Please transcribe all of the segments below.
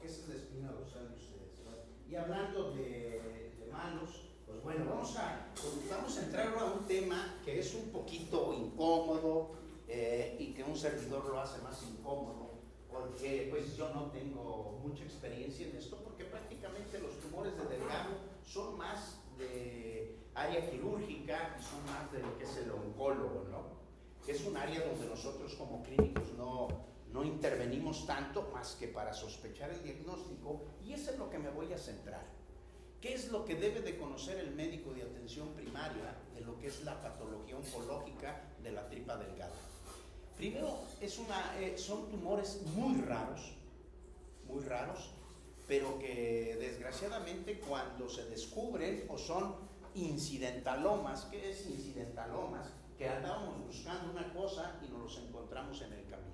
porque esa es la espina dorsal de ustedes, ¿no? Y hablando de manos, pues bueno, vamos a entrar ahora a un tema que es un poquito incómodo y que un servidor lo hace más incómodo, porque pues yo no tengo mucha experiencia en esto, porque prácticamente los tumores de Delgado son más de área quirúrgica y son más de lo que es el oncólogo, ¿no? Que es un área donde nosotros como clínicos no intervenimos tanto más que para sospechar el diagnóstico, y eso es lo que me voy a centrar. ¿Qué es lo que debe de conocer el médico de atención primaria de lo que es la patología oncológica de la tripa delgada? Primero, son tumores muy raros, pero que desgraciadamente cuando se descubren o son incidentalomas. ¿Qué es incidentalomas? Que andábamos buscando una cosa y nos los encontramos en el camino.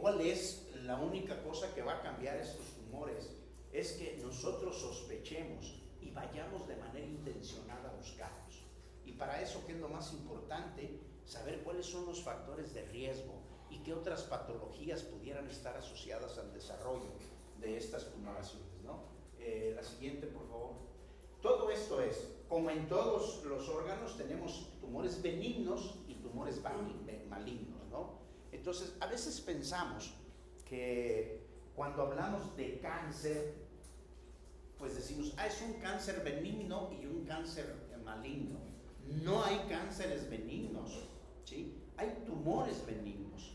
¿Cuál es la única cosa que va a cambiar estos tumores? Es que nosotros sospechemos y vayamos de manera intencionada a buscarlos. Y para eso, ¿qué es lo más importante? Saber cuáles son los factores de riesgo y qué otras patologías pudieran estar asociadas al desarrollo de estas tumoraciones, ¿no? La siguiente, por favor. Todo esto es, como en todos los órganos, tenemos tumores benignos y tumores malignos, ¿no? Entonces, a veces pensamos que cuando hablamos de cáncer, pues decimos, es un cáncer benigno y un cáncer maligno. No hay cánceres benignos, ¿sí? Hay tumores benignos.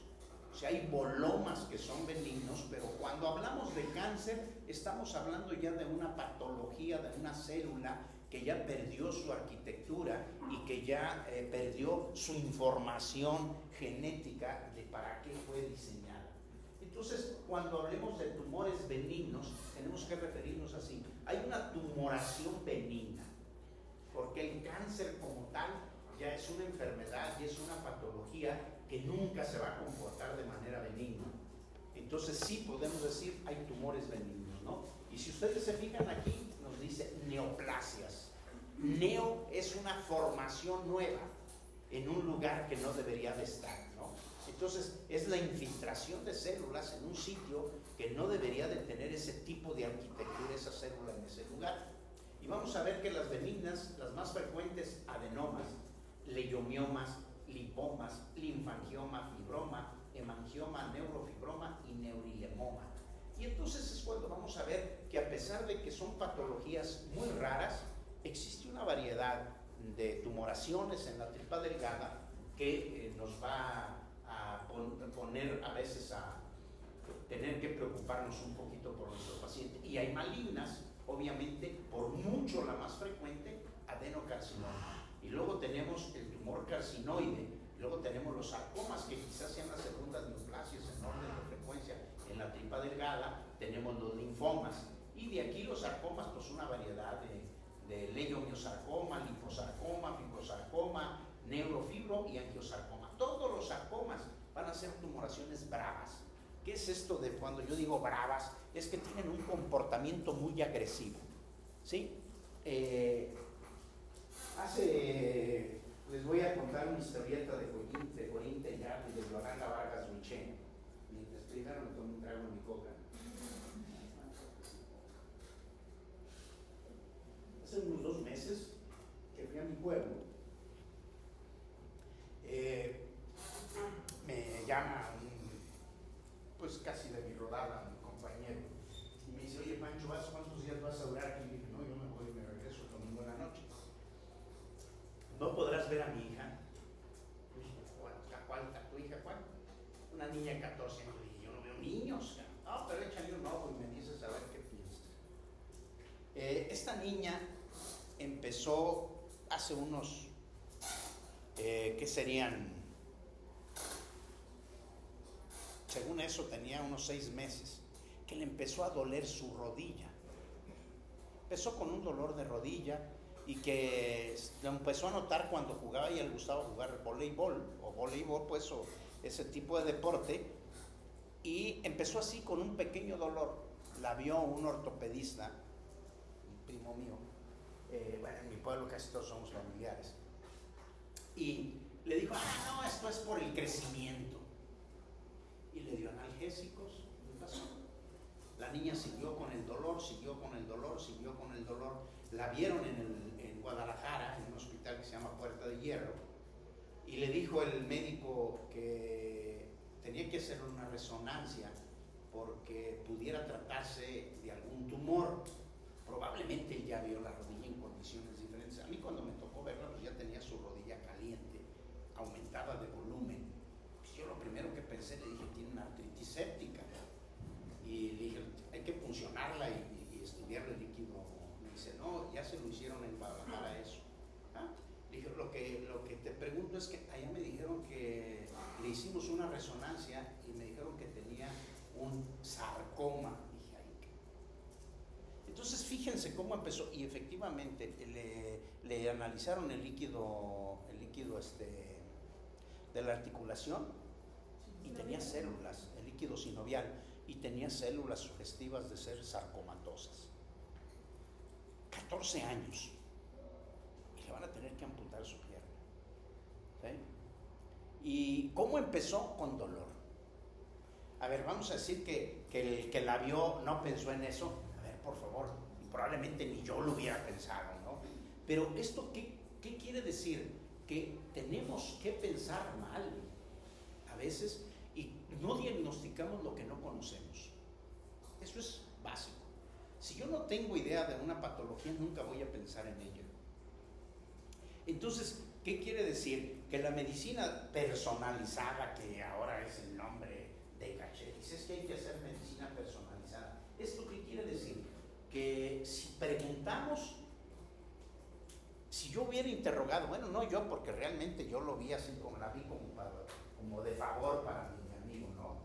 O sea, hay bolomas que son benignos, pero cuando hablamos de cáncer, estamos hablando ya de una patología, de una célula que ya perdió su arquitectura y que ya perdió su información genética de para qué fue diseñada. Entonces, cuando hablemos de tumores benignos, tenemos que referirnos así. Hay una tumoración benigna, porque el cáncer como tal ya es una enfermedad y es una patología que nunca se va a comportar de manera benigna. Entonces sí podemos decir hay tumores benignos, ¿no? Y si ustedes se fijan aquí, nos dice neoplasias. Neo es una formación nueva en un lugar que no debería de estar, ¿no? Entonces es la infiltración de células en un sitio que no debería de tener ese tipo de arquitectura, esa célula en ese lugar. Y vamos a ver que las benignas, las más frecuentes, adenomas, leiomiomas, lipomas, linfangioma, fibroma, hemangioma, neurofibroma y neurilemoma. Y entonces es cuando vamos a ver que a pesar de que son patologías muy raras, existe una variedad de tumoraciones en la tripa delgada que nos va a poner a veces a tener que preocuparnos un poquito por nuestro paciente. Y hay malignas, obviamente, por mucho la más frecuente, adenocarcinoma. Y luego tenemos el tumor carcinoide, luego tenemos los sarcomas, que quizás sean las segundas neoplasias en orden de frecuencia en la tripa delgada, tenemos los linfomas, y de aquí los sarcomas, pues una variedad de leiomiosarcoma, liposarcoma, fibrosarcoma, neurofibro y angiosarcoma. Todos los sarcomas van a ser tumoraciones bravas. ¿Qué es esto de cuando yo digo bravas? Es que tienen un comportamiento muy agresivo, ¿sí? Les voy a contar una historieta de Jorín Tellar y de Yolanda Vargas Luché. Mientras primero me tomo un trago en mi coca. Hace unos 2 meses que fui a mi pueblo, me llama pues casi de mi rodada, mi compañero, y me dice, oye Pancho, ¿cuántos días vas a durar aquí? Y dije, no, yo me voy y me regreso el domingo en la noche. ¿No podrás ver a mi hija? Y dije, ¿cuál? ¿Tu hija cuál? Una niña de 14 años. Y dije, yo no veo niños. No, pero échale un ojo y me dices a ver qué piensas. Esta niña empezó hace unos, ¿qué serían? Según eso tenía unos 6 meses, que le empezó a doler su rodilla. Empezó con un dolor de rodilla y que lo empezó a notar cuando jugaba, y le gustaba jugar voleibol, pues, o ese tipo de deporte, y empezó así con un pequeño dolor. La vio un ortopedista, un primo mío, bueno, en mi pueblo casi todos somos familiares, y le dijo, no, esto es por el crecimiento. Y le dio analgésicos. ¿Qué pasó? La niña siguió con el dolor, siguió con el dolor. La vieron en Guadalajara, en un hospital que se llama Puerta de Hierro, y le dijo el médico que tenía que hacer una resonancia porque pudiera tratarse de algún tumor. Probablemente él ya vio la rodilla en condiciones diferentes. A mí cuando me tocó verla, pues ya tenía su rodilla caliente, aumentada de volumen. Pues yo lo primero que pensé, le dije, tiene una artritis séptica. Y le dije, hay que puncionarla y estudiarle el líquido. Me dice, no, ya se lo hicieron en Guadalajara eso. ¿Ah? Le dije, lo que te pregunto es que allá me dijeron que le hicimos una resonancia y me dijeron que tenía un sarcoma. Dije, ay, ¿qué? Entonces fíjense cómo empezó, y efectivamente le analizaron el líquido de la articulación y tenía células, el líquido sinovial, y tenía células sugestivas de ser sarcomatosas. 14 años y le van a tener que amputar su pierna. ¿Sí? ¿Y cómo empezó? Con dolor. A ver, vamos a decir que el que la vio no pensó en eso. A ver, por favor, y probablemente ni yo lo hubiera pensado, ¿no? Pero esto, ¿qué quiere decir? Que tenemos que pensar mal a veces y no diagnosticamos lo que no conocemos. Eso es básico. Si yo no tengo idea de una patología, nunca voy a pensar en ella. Entonces, ¿qué quiere decir? Que la medicina personalizada, que ahora es el nombre de caché, dice, es que hay que hacer medicina personalizada. ¿Esto qué quiere decir? Que si preguntamos, si yo hubiera interrogado, bueno, no yo, porque realmente yo lo vi así, como la vi como de favor para mi amigo, ¿no?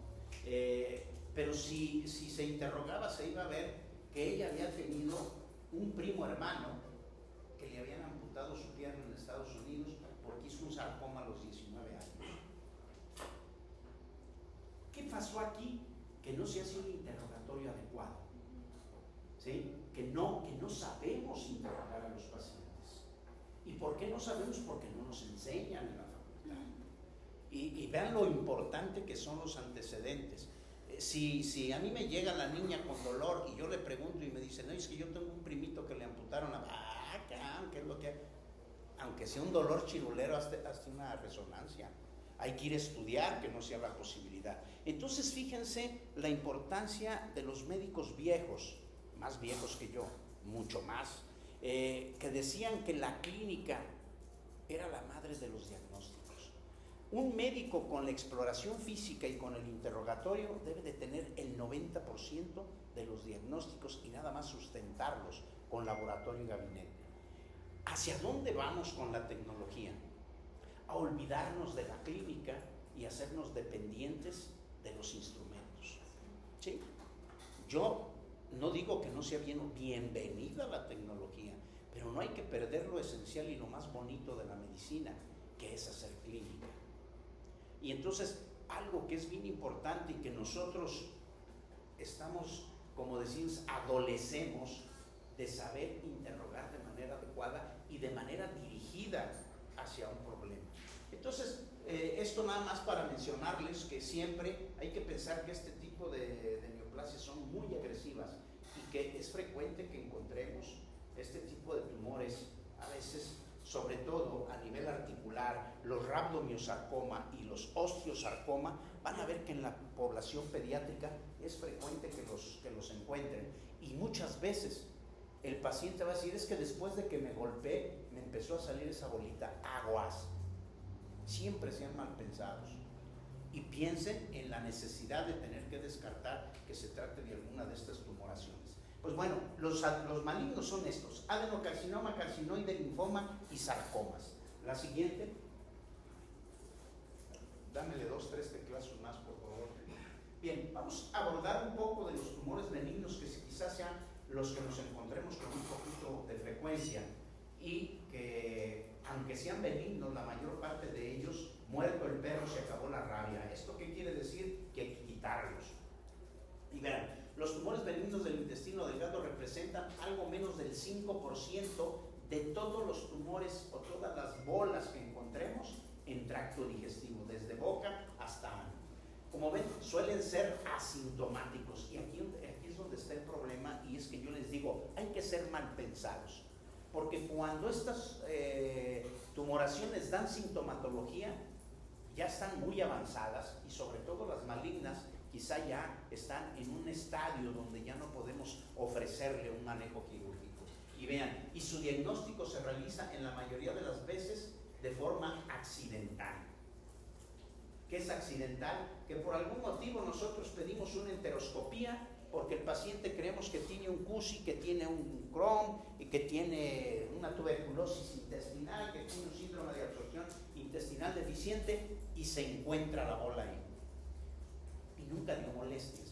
Pero si se interrogaba, se iba a ver que ella había tenido un primo hermano que le habían amputado su pierna en Estados Unidos porque hizo un sarcoma a los 19 años. ¿Qué pasó aquí? Que no se hace un interrogatorio adecuado, ¿sí? Que no sabemos interrogar a los pacientes. ¿Y por qué no sabemos? Porque no nos enseñan en la facultad. Y vean lo importante que son los antecedentes. Si a mí me llega la niña con dolor y yo le pregunto y me dice, no, es que yo tengo un primito que le amputaron la vaca, ¿qué es lo que? Aunque sea un dolor chirulero, hazte una resonancia. Hay que ir a estudiar, que no sea la posibilidad. Entonces fíjense la importancia de los médicos viejos, más viejos que yo, mucho más, que decían que la clínica era la madre de los diagnósticos. Un médico con la exploración física y con el interrogatorio debe de tener el 90% de los diagnósticos y nada más sustentarlos con laboratorio y gabinete. ¿Hacia dónde vamos con la tecnología? A olvidarnos de la clínica y hacernos dependientes de los instrumentos. ¿Sí? Yo no digo que no sea bienvenida la tecnología, pero no hay que perder lo esencial y lo más bonito de la medicina, que es hacer clínica. Y entonces, algo que es bien importante y que nosotros estamos, como decimos, adolecemos de saber interrogar de manera adecuada y de manera dirigida hacia un problema. Entonces, esto nada más para mencionarles que siempre hay que pensar que este tipo de neoplasias son muy agresivas y que es frecuente que encontremos este tipo de tumores, a veces, sobre todo a nivel articular, los rhabdomiosarcoma y los osteosarcoma. Van a ver que en la población pediátrica es frecuente que los encuentren, y muchas veces el paciente va a decir, es que después de que me golpeé me empezó a salir esa bolita. Aguas, siempre sean mal pensados y piensen en la necesidad de tener que descartar que se trate de alguna de estas tumoraciones. Pues bueno, los malignos son estos: adenocarcinoma, carcinoide, linfoma y sarcomas. La siguiente. Dámele 2, 3 teclazos más, por favor. Bien, vamos a abordar un poco de los tumores benignos, que quizás sean los que nos encontremos con un poquito de frecuencia y que, aunque sean benignos, la mayor parte de ellos, muerto el perro se acabó la rabia. ¿Esto qué quiere decir? Que hay que quitarlos. Y vean, los tumores benignos del intestino delgado representan algo menos del 5% de todos los tumores o todas las bolas que encontremos en tracto digestivo, desde boca hasta ano. Como ven, suelen ser asintomáticos, y aquí es donde está digo, hay que ser mal pensados, porque cuando estas tumoraciones dan sintomatología, ya están muy avanzadas, y sobre todo las malignas quizá ya están en un estadio donde ya no podemos ofrecerle un manejo quirúrgico. Y vean, y su diagnóstico se realiza en la mayoría de las veces de forma accidental. ¿Qué es accidental? Que por algún motivo nosotros pedimos una enteroscopía porque el paciente creemos que tiene un CUSI, que tiene un Crohn y que tiene una tuberculosis intestinal, que tiene un síndrome de absorción intestinal deficiente, y se encuentra la bola ahí. Y nunca dio molestias.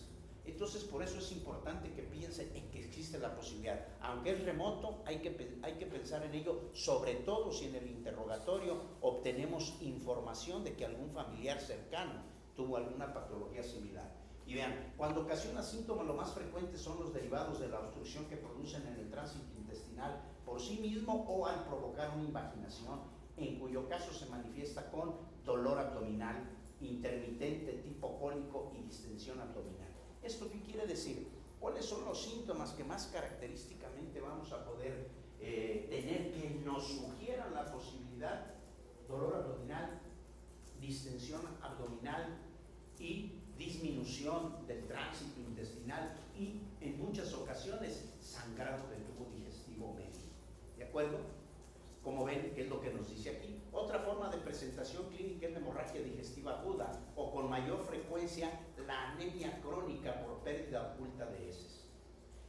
Entonces, por eso es importante que piensen en que existe la posibilidad. Aunque es remoto, hay que pensar en ello, sobre todo si en el interrogatorio obtenemos información de que algún familiar cercano tuvo alguna patología similar. Y vean, cuando ocasiona síntomas, lo más frecuente son los derivados de la obstrucción que producen en el tránsito intestinal por sí mismo o al provocar una invaginación, en cuyo caso se manifiesta con dolor abdominal intermitente tipo cólico y distensión abdominal. ¿Esto qué quiere decir? ¿Cuáles son los síntomas que más característicamente vamos a poder tener que nos sugieran la posibilidad? Dolor abdominal, distensión abdominal y disminución del tránsito intestinal, y en muchas ocasiones sangrado del tubo digestivo medio. ¿De acuerdo? Como ven, ¿qué es lo que nos dice aquí? Otra forma de presentación clínica es la hemorragia digestiva aguda, o con mayor frecuencia la anemia crónica por pérdida oculta de heces.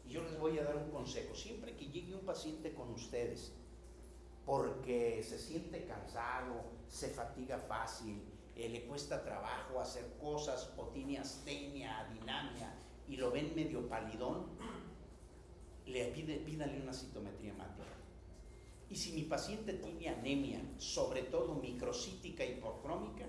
Y yo les voy a dar un consejo: siempre que llegue un paciente con ustedes porque se siente cansado, se fatiga fácil, le cuesta trabajo hacer cosas, o tiene astenia, adinamia, y lo ven medio palidón, pídale una citometría hemática. Y si mi paciente tiene anemia, sobre todo microcítica y hipercrómica,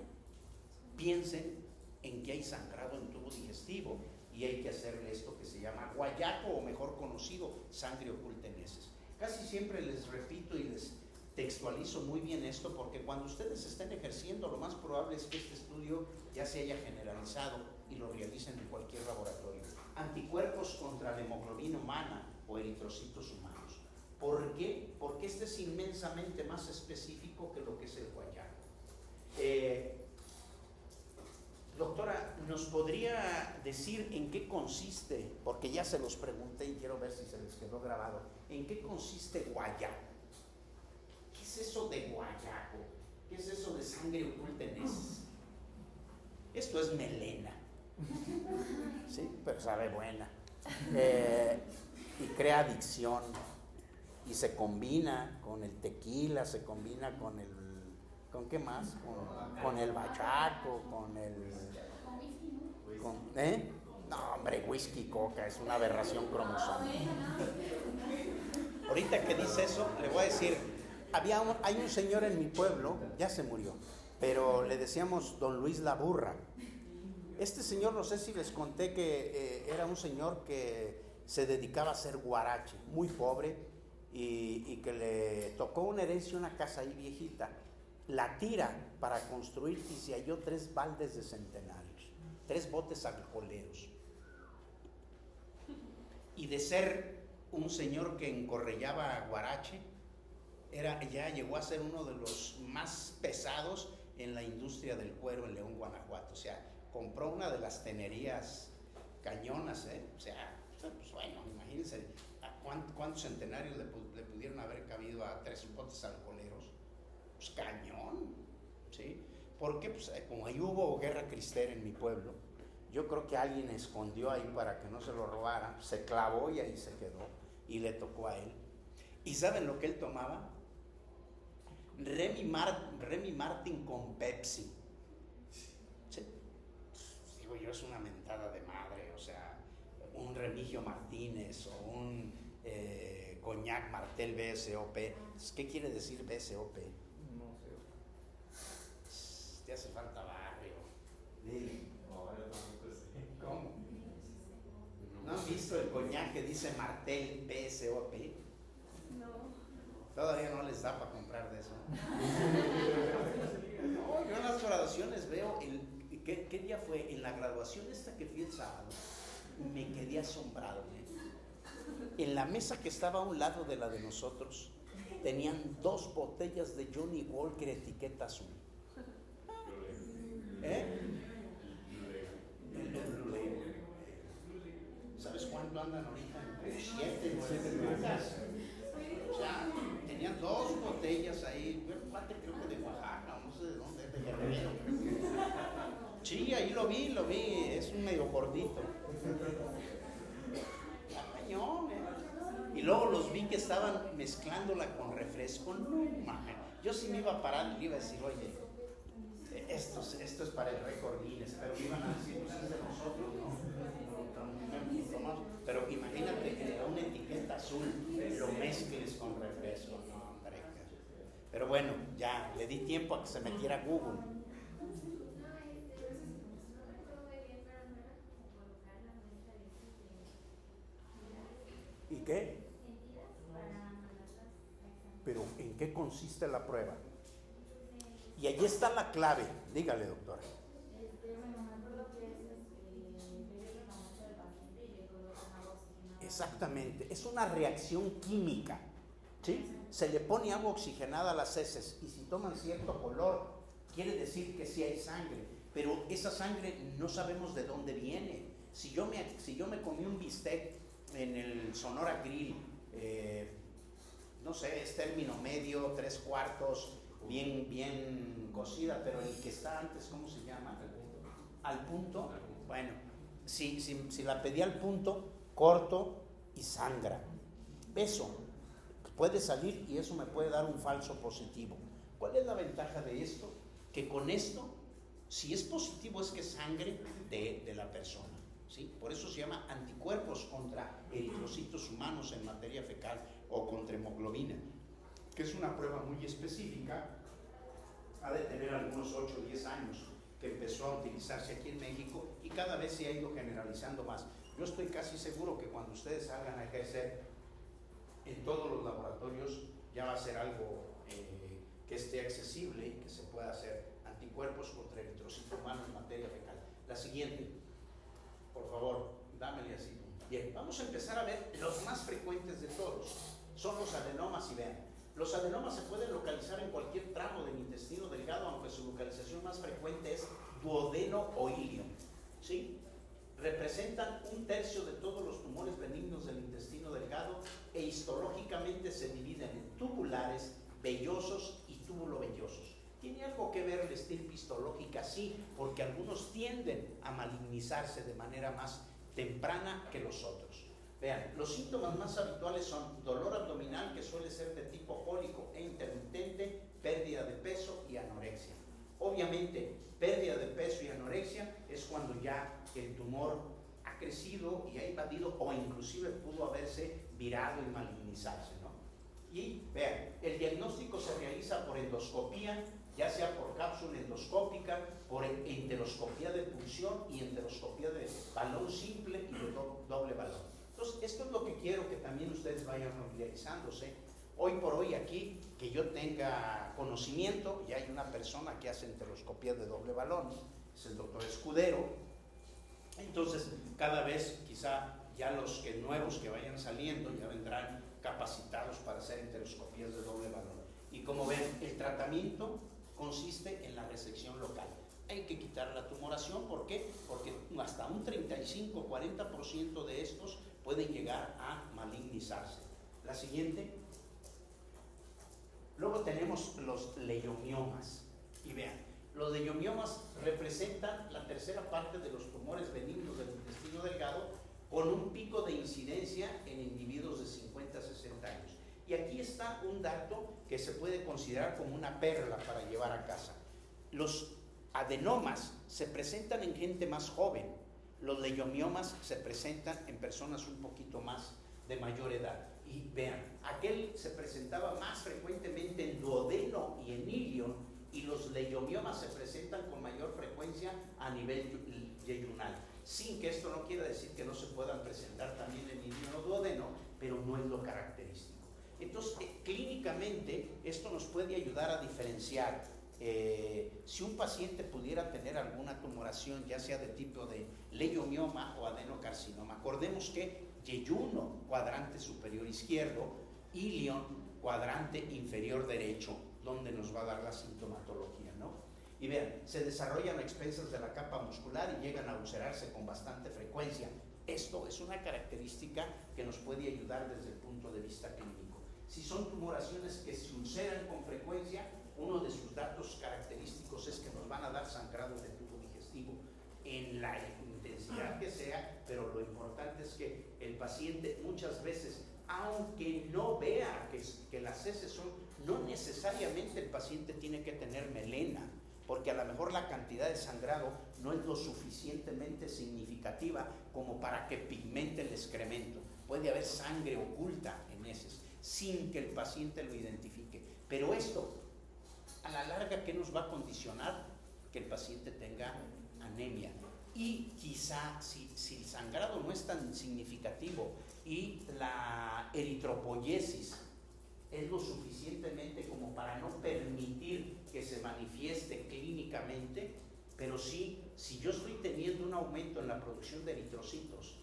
piensen en que hay sangrado en tubo digestivo y hay que hacerle esto que se llama guayaco, o mejor conocido, sangre oculta en heces. Casi siempre les repito y les textualizo muy bien esto, porque cuando ustedes estén ejerciendo, lo más probable es que este estudio ya se haya generalizado y lo realicen en cualquier laboratorio. Anticuerpos contra la hemoglobina humana o eritrocitos humanos. ¿Por qué? Porque este es inmensamente más específico que lo que es el guayaco. Doctora, ¿nos podría decir en qué consiste? Porque ya se los pregunté y quiero ver si se les quedó grabado. ¿En qué consiste guayaco? ¿Qué es eso de guayaco? ¿Qué es eso de sangre oculta en heces? Esto es melena. Sí, pero sabe buena. Y crea adicción. Y se combina con el tequila, se combina con el... ¿Con qué más? Con el bachaco, con el... No, hombre, whisky, coca, es una aberración cromosómica. Ahorita que dice eso, le voy a decir, hay un señor en mi pueblo, ya se murió, pero le decíamos don Luis la Burra. Este señor, no sé si les conté que era un señor que se dedicaba a hacer guarache, muy pobre, y que le tocó una herencia, una casa ahí viejita. La tira para construir y se halló 3 baldes de centenarios, 3 botes alcoholeros. Y de ser un señor que encorrellaba guarache, ya llegó a ser uno de los más pesados en la industria del cuero en León, Guanajuato. O sea, compró una de las tenerías cañonas, o sea, pues bueno, imagínense cuántos centenarios le pudieron haber cabido a 3 botes alcoholeros. Pues cañón, ¿sí? Porque pues, como ahí hubo guerra cristera en mi pueblo, yo creo que alguien escondió ahí para que no se lo robaran, se clavó y ahí se quedó, y le tocó a él. ¿Y saben lo que él tomaba? Remy Martin con Pepsi. ¿Sí? Digo yo, es una mentada de madre, o sea, un Remigio Martínez o un Coñac Martel BSOP. ¿Qué quiere decir BSOP? No sé. Te hace falta barrio. Dile. No, yo tampoco sé. ¿Cómo? ¿No han visto el Coñac que dice Martel BSOP? No. Todavía no les da para comprar de eso. No, yo en las graduaciones veo, ¿qué día fue? En la graduación esta que fui el sábado, me quedé asombrado, En la mesa que estaba a un lado de la de nosotros, tenían 2 botellas de Johnny Walker etiqueta azul. ¿Sabes cuánto andan ahorita? 7, 9 lucas. O sea, tenían 2 botellas ahí. Bueno, parte creo que de Oaxaca, no sé de dónde, de Guerrero. Sí, ahí lo vi, es un medio gordito. Cañón, Y luego los vi que estaban mezclándola con refresco. No, mames. Yo sí me iba a parar y le iba a decir, oye, esto es para el récord Guinness, pero me iban a decir, pues es de nosotros, ¿no? Pero imagínate que una etiqueta azul lo mezcles con refresco, no, hombre. Pero bueno, ya le di tiempo a que se metiera Google. ¿Y qué? Pero ¿en qué consiste la prueba? Y allí está la clave. Dígale, doctora. Exactamente, es una reacción química, ¿sí? Se le pone agua oxigenada a las heces y si toman cierto color, quiere decir que sí hay sangre, pero esa sangre no sabemos de dónde viene. Si yo me comí un bistec en el Sonora Grill, no sé, es término medio, 3/4, bien cocida, pero el que está antes, ¿cómo se llama? Al punto. Bueno, si la pedí al punto, corto y sangra. Eso puede salir y eso me puede dar un falso positivo. ¿Cuál es la ventaja de esto? Que con esto, si es positivo, es que es sangre de la persona, ¿sí? Por eso se llama anticuerpos contra eritrocitos humanos en materia fecal o contra hemoglobina, que es una prueba muy específica. Ha de tener algunos 8 o 10 años que empezó a utilizarse aquí en México y cada vez se ha ido generalizando más. Yo estoy casi seguro que cuando ustedes salgan a ejercer en todos los laboratorios ya va a ser algo que esté accesible y que se pueda hacer anticuerpos contra eritrocito humano en materia fecal. La siguiente, por favor, dámele así. Bien, vamos a empezar a ver los más frecuentes de todos. Son los adenomas y vean. Los adenomas se pueden localizar en cualquier tramo del intestino delgado, aunque su localización más frecuente es duodeno o ilio, ¿sí? Representan 1/3 de todos los tumores benignos del intestino delgado e histológicamente se dividen en tubulares, vellosos y túbulo-vellosos. ¿Tiene algo que ver la estirpe histológica? Sí, porque algunos tienden a malignizarse de manera más temprana que los otros. Vean, los síntomas más habituales son dolor abdominal, que suele ser de tipo cólico e intermitente, pérdida de peso y anorexia. Obviamente, pérdida de peso y anorexia es cuando ya el tumor ha crecido y ha invadido o inclusive pudo haberse virado y malignizarse, ¿no? Y vean, el diagnóstico se realiza por endoscopía, ya sea por cápsula endoscópica, por enteroscopía de punción y enteroscopía de balón simple y de doble balón. Entonces, esto es lo que quiero que también ustedes vayan familiarizándose. Hoy por hoy aquí, que yo tenga conocimiento, ya hay una persona que hace enteroscopía de doble balón, es el doctor Escudero. Entonces, cada vez quizá ya los nuevos que vayan saliendo ya vendrán capacitados para hacer enteroscopías de doble balón. Y como ven, el tratamiento consiste en la resección local. Hay que quitar la tumoración, ¿por qué? Porque hasta un 35-40% de estos pueden llegar a malignizarse. La siguiente. Luego tenemos los leiomiomas. Y vean, los leiomiomas representan la tercera parte de los tumores benignos del intestino delgado, con un pico de incidencia en individuos de 50 a 60 años. Y aquí está un dato que se puede considerar como una perla para llevar a casa. Los adenomas se presentan en gente más joven. Los leiomiomas se presentan en personas un poquito más de mayor edad. Y vean, aquel se presentaba más frecuentemente en duodeno y en ilio, y los leiomiomas se presentan con mayor frecuencia a nivel yeyunal. Sin que esto no quiera decir que no se puedan presentar también en ilio o duodeno, pero no es lo característico. Entonces, clínicamente, esto nos puede ayudar a diferenciar si un paciente pudiera tener alguna tumoración, ya sea de tipo de leiomioma o adenocarcinoma. Acordemos que yeyuno, cuadrante superior izquierdo, ilion, cuadrante inferior derecho, donde nos va a dar la sintomatología, ¿no? Y vean, se desarrollan a expensas de la capa muscular y llegan a ulcerarse con bastante frecuencia. Esto es una característica que nos puede ayudar desde el punto de vista clínico. Si son tumoraciones que se ulceran con frecuencia, uno de sus datos característicos es que nos van a dar sangrado de tubo digestivo en la intensidad que sea, pero lo importante es que el paciente muchas veces, aunque no vea que las heces son, no necesariamente el paciente tiene que tener melena, porque a lo mejor la cantidad de sangrado no es lo suficientemente significativa como para que pigmente el excremento. Puede haber sangre oculta en heces sin que el paciente lo identifique, pero esto a la larga, ¿qué nos va a condicionar? Que el paciente tenga anemia. Y quizá si el sangrado no es tan significativo y la eritropoiesis es lo suficientemente como para no permitir que se manifieste clínicamente, pero sí, si yo estoy teniendo un aumento en la producción de eritrocitos,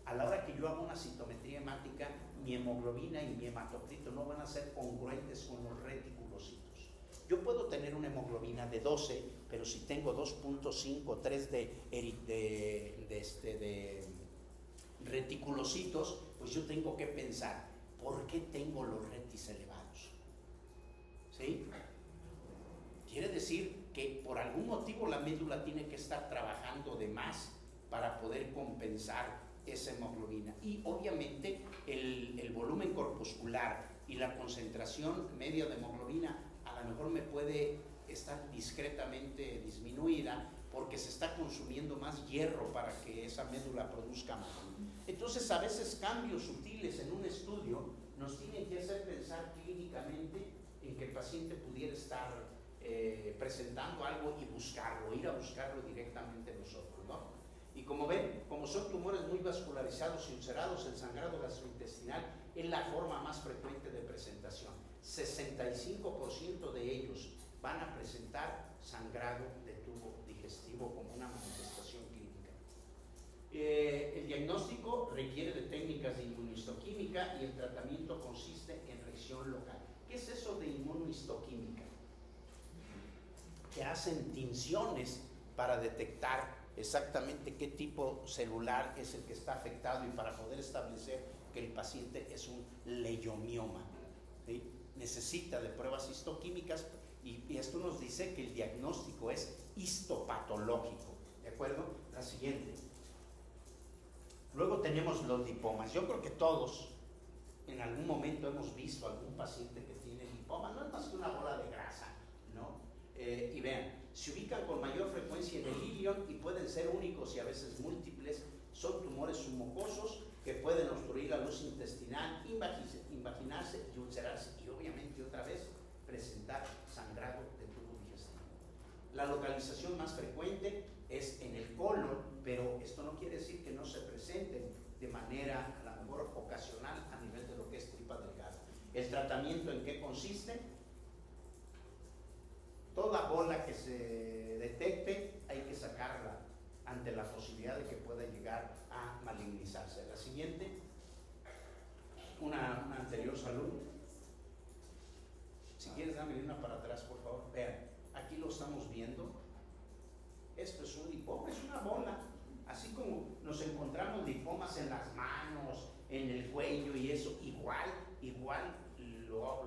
a la hora que yo hago una citometría hemática, mi hemoglobina y mi hematocrito no van a ser congruentes con los reticulocitos. Yo puedo tener una hemoglobina de 12, pero si tengo 2.5, 3 de reticulocitos, pues yo tengo que pensar, ¿por qué tengo los retis elevados? ¿Sí? Quiere decir que por algún motivo la médula tiene que estar trabajando de más para poder compensar esa hemoglobina. Y obviamente el volumen corpuscular y la concentración media de hemoglobina a lo mejor me puede estar discretamente disminuida porque se está consumiendo más hierro para que esa médula produzca más. Entonces, a veces cambios sutiles en un estudio nos tienen que hacer pensar clínicamente en que el paciente pudiera estar presentando algo y buscarlo, ir a buscarlo directamente nosotros, ¿no? Y como ven, como son tumores muy vascularizados y ulcerados, el sangrado gastrointestinal es la forma más frecuente de presentación. 65% de ellos van a presentar sangrado de tubo digestivo como una manifestación clínica. El diagnóstico requiere de técnicas de inmunohistoquímica y el tratamiento consiste en reacción local. ¿Qué es eso de inmunohistoquímica? Que hacen tinciones para detectar exactamente qué tipo celular es el que está afectado y para poder establecer que el paciente es un leiomioma, ¿sí? Necesita de pruebas histoquímicas y esto nos dice que el diagnóstico es histopatológico, ¿de acuerdo? La siguiente. Luego tenemos los lipomas. Yo creo que todos en algún momento hemos visto a algún paciente que tiene lipoma, no es más que una bola de grasa, ¿no? Y vean, se ubican con mayor frecuencia en el ilion y pueden ser únicos y a veces múltiples. Son tumores submucosos que pueden obstruir la luz intestinal, invaginarse y ulcerarse y obviamente otra vez presentar sangrado de tubo digestivo. La localización más frecuente es en el colon, pero esto no quiere decir que no se presenten de manera a lo mejor ocasional a nivel de lo que es tripa delgada. ¿El tratamiento en qué consiste? Toda bola que se detecte hay que sacarla ante la posibilidad de que pueda llegar a malignizarse. La siguiente, una anterior salud. Si quieres, dame una para atrás, por favor. Vean, aquí lo estamos viendo. Esto es un lipoma, es una bola. Así como nos encontramos lipomas en las manos, en el cuello y eso, igual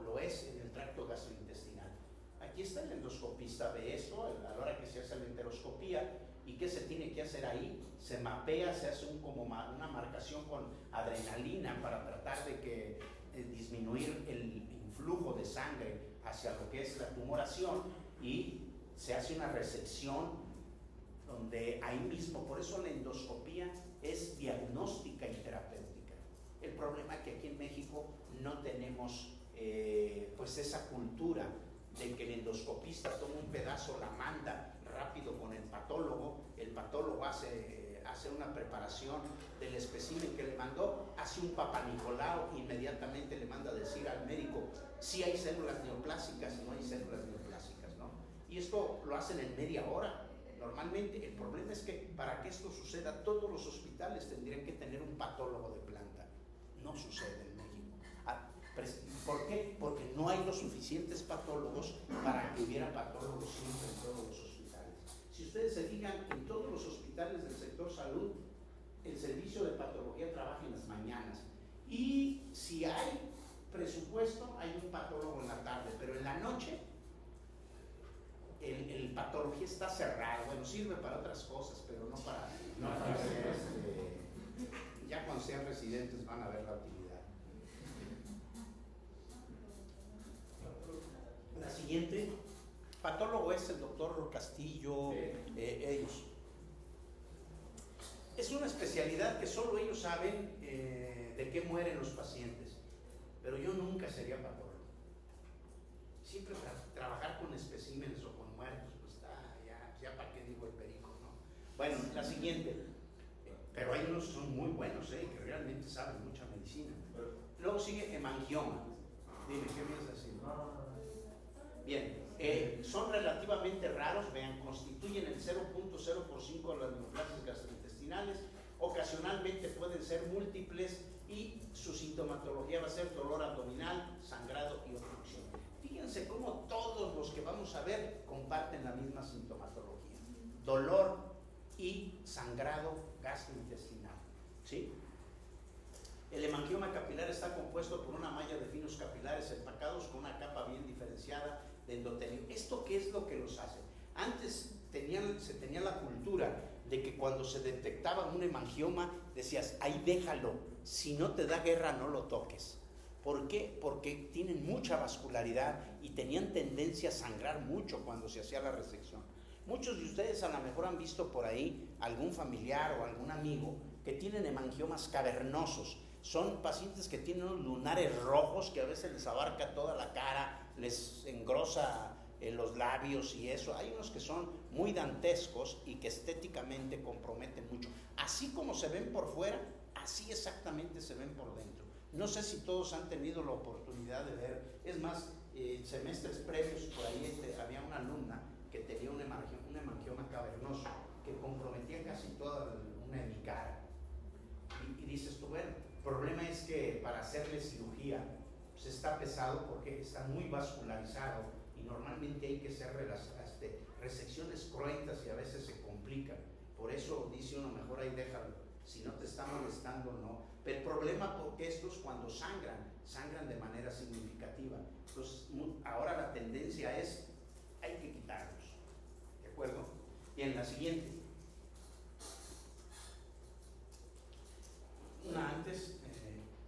lo es en el tracto gastrointestinal. Aquí está el endoscopista, ve esto, a la hora que se hace la enteroscopía. ¿Y qué se tiene que hacer ahí? Se mapea, se hace como una marcación con adrenalina para tratar de disminuir el influjo de sangre hacia lo que es la tumoración y se hace una resección donde ahí mismo, por eso la endoscopía es diagnóstica y terapéutica. El problema es que aquí en México no tenemos pues esa cultura de que el endoscopista toma un pedazo, la manda rápido con el patólogo hace una preparación del espécimen que le mandó, hace un papanicolao, inmediatamente le manda a decir al médico si hay células neoplásicas y no hay células neoplásicas, ¿no? Y esto lo hacen en media hora. Normalmente el problema es que para que esto suceda todos los hospitales tendrían que tener un patólogo de planta. no sucede en México. ¿Por qué? Porque no hay los suficientes patólogos para que hubiera patólogos siempre en todos los hospitales. Si ustedes se fijan, en todos los hospitales del sector salud, el servicio de patología trabaja en las mañanas. Y si hay presupuesto, hay un patólogo en la tarde, pero en la noche el patología está cerrado. Bueno, sirve para otras cosas, pero no para hacer ya cuando sean residentes van a ver la utilidad. La siguiente, patólogo es el doctor Castillo, ellos. Es una especialidad que solo ellos saben de qué mueren los pacientes, pero yo nunca sería patólogo. Siempre trabajar con especímenes o con muertos, pues ya para qué digo el perico, ¿no? Bueno, la siguiente, pero hay unos que son muy buenos, que realmente saben mucha medicina. Luego sigue hemangioma. Dime, ¿qué me vas a decir? Bien, son relativamente raros, vean, constituyen el 0.0% de las neoplasias gastrointestinales, ocasionalmente pueden ser múltiples y su sintomatología va a ser dolor abdominal, sangrado y obstrucción. Fíjense cómo todos los que vamos a ver comparten la misma sintomatología, dolor y sangrado gastrointestinal, ¿sí? El hemangioma capilar está compuesto por una malla de finos capilares empacados con una capa bien diferenciada de endotelio. ¿Esto qué es lo que los hace? Antes se tenía la cultura de que cuando se detectaba un hemangioma decías, ahí déjalo, si no te da guerra no lo toques. ¿Por qué? Porque tienen mucha vascularidad y tenían tendencia a sangrar mucho cuando se hacía la resección. Muchos de ustedes a lo mejor han visto por ahí algún familiar o algún amigo que tienen hemangiomas cavernosos. Son pacientes que tienen unos lunares rojos que a veces les abarca toda la cara, les engrosa los labios y eso. Hay unos que son muy dantescos y que estéticamente comprometen mucho. Así como se ven por fuera, así exactamente se ven por dentro. No sé si todos han tenido la oportunidad de ver. Es más, semestres previos por ahí había una alumna que tenía un hemangioma cavernoso que comprometía casi toda una de mi cara. Y dices tú, bueno, el problema es que para hacerle cirugía pues está pesado porque está muy vascularizado y normalmente hay que hacer resecciones cruentas y a veces se complican. Por eso dice uno, mejor ahí déjalo, si no te está molestando no. Pero el problema porque estos cuando sangran de manera significativa. Entonces ahora la tendencia es, hay que quitarlos, ¿de acuerdo? Y en la siguiente, una antes,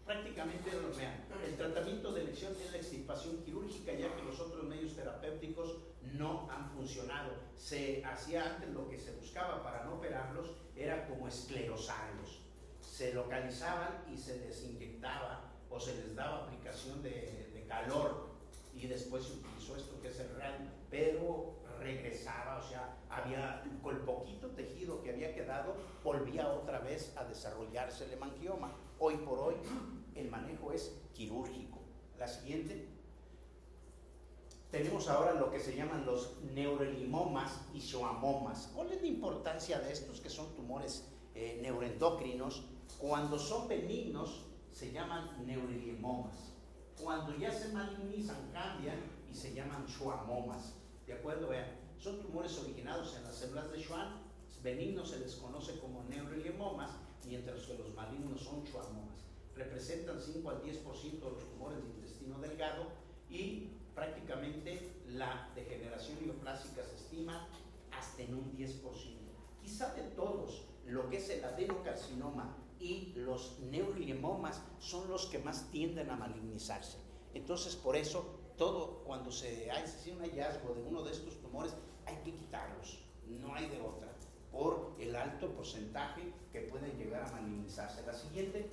prácticamente, vean, el tratamiento de elección es la extirpación quirúrgica, ya que los otros medios terapéuticos no han funcionado. Se hacía antes, lo que se buscaba para no operarlos era como esclerosarlos. Se localizaban y se les inyectaba o se les daba aplicación de calor y después se utilizó esto que es el RAN, pero regresaba, o sea, con el poquito tejido que había quedado, volvía otra vez a desarrollarse el hemangioma. Hoy por hoy el manejo es quirúrgico. La siguiente, tenemos ahora lo que se llaman los neurolimomas y schwannomas. ¿Cuál es la importancia de estos que son tumores neuroendocrinos? Cuando son benignos se llaman neurolimomas. Cuando ya se malignizan cambian y se llaman schwannomas. ¿De acuerdo? Vean, son tumores originados en las células de Schwann. Benignos se les conoce como neurolimomas, mientras que los malignos son schwannomas. Representan 5 al 10% de los tumores de intestino delgado y prácticamente la degeneración neoplásica se estima hasta en un 10%. Quizá de todos, lo que es el adenocarcinoma y los neurolimomas son los que más tienden a malignizarse. Entonces, por eso, cuando se hace un hallazgo de uno de estos tumores, hay que quitarlos, no hay de otra, por el alto porcentaje que pueden llegar a malignizarse. La siguiente,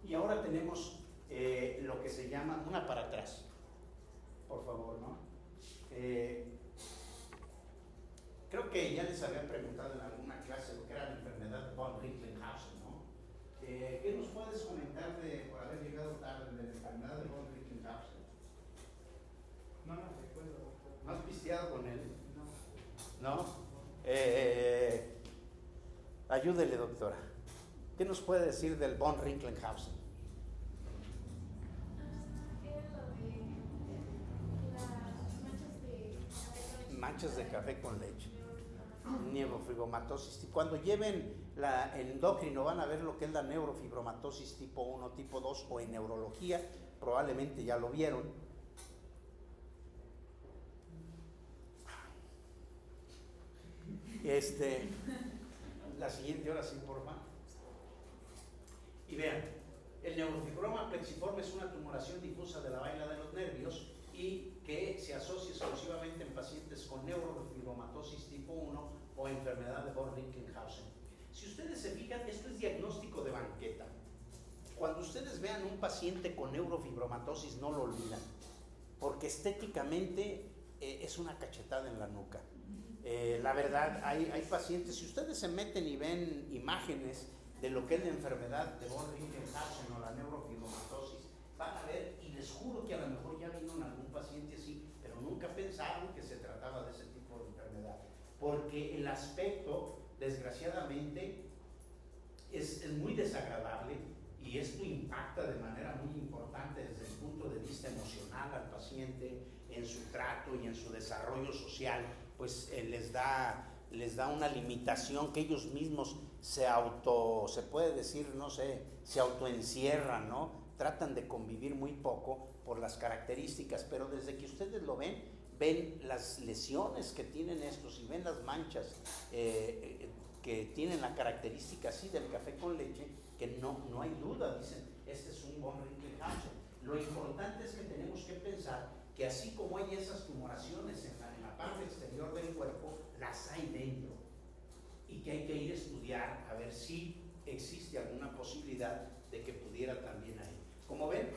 y ahora tenemos lo que se llama, una para atrás, por favor, ¿no? Creo que ya les había preguntado en alguna clase lo que era la enfermedad de von Recklinghausen, ¿no? ¿Qué nos puedes comentar por haber llegado tarde de la enfermedad de von Recklinghausen? No recuerdo. ¿No has pisteado con él? No. ¿No? Ayúdele, doctora. ¿Qué nos puede decir del von Recklinghausen? Manchas de café con leche. Neurofibromatosis. Cuando lleven el endocrino van a ver lo que es la neurofibromatosis tipo 1, tipo 2 o en neurología, probablemente ya lo vieron. La siguiente hora sí, por favor. Y vean, el neurofibroma plexiforme es una tumoración difusa de la vaina de los nervios y que se asocia exclusivamente en pacientes con neurofibromatosis tipo 1 o enfermedad de von Recklinghausen. Si ustedes se fijan, esto es diagnóstico de banqueta. Cuando ustedes vean un paciente con neurofibromatosis, no lo olvidan, porque estéticamente es una cachetada en la nuca. La verdad, hay pacientes, si ustedes se meten y ven imágenes de lo que es la enfermedad de von Recklinghausen o la neurofibromatosis, van a ver, y les juro que a lo mejor ya vieron algún paciente así, pero nunca pensaron que se trataba de ese tipo de enfermedad, porque el aspecto, desgraciadamente, es muy desagradable y esto impacta de manera muy importante desde el punto de vista emocional al paciente, en su trato y en su desarrollo social, pues les da una limitación que ellos mismos se puede decir, no sé, se autoencierran, ¿no? Tratan de convivir muy poco por las características, pero desde que ustedes lo ven las lesiones que tienen estos y ven las manchas que tienen la característica así del café con leche, que no hay duda, dicen, este es un von Recklinghausen. Lo importante es que tenemos que pensar que así como hay esas tumoraciones en la parte exterior del cuerpo, las hay dentro y que hay que ir a estudiar a ver si existe alguna posibilidad de que pudiera también ahí. Como ven,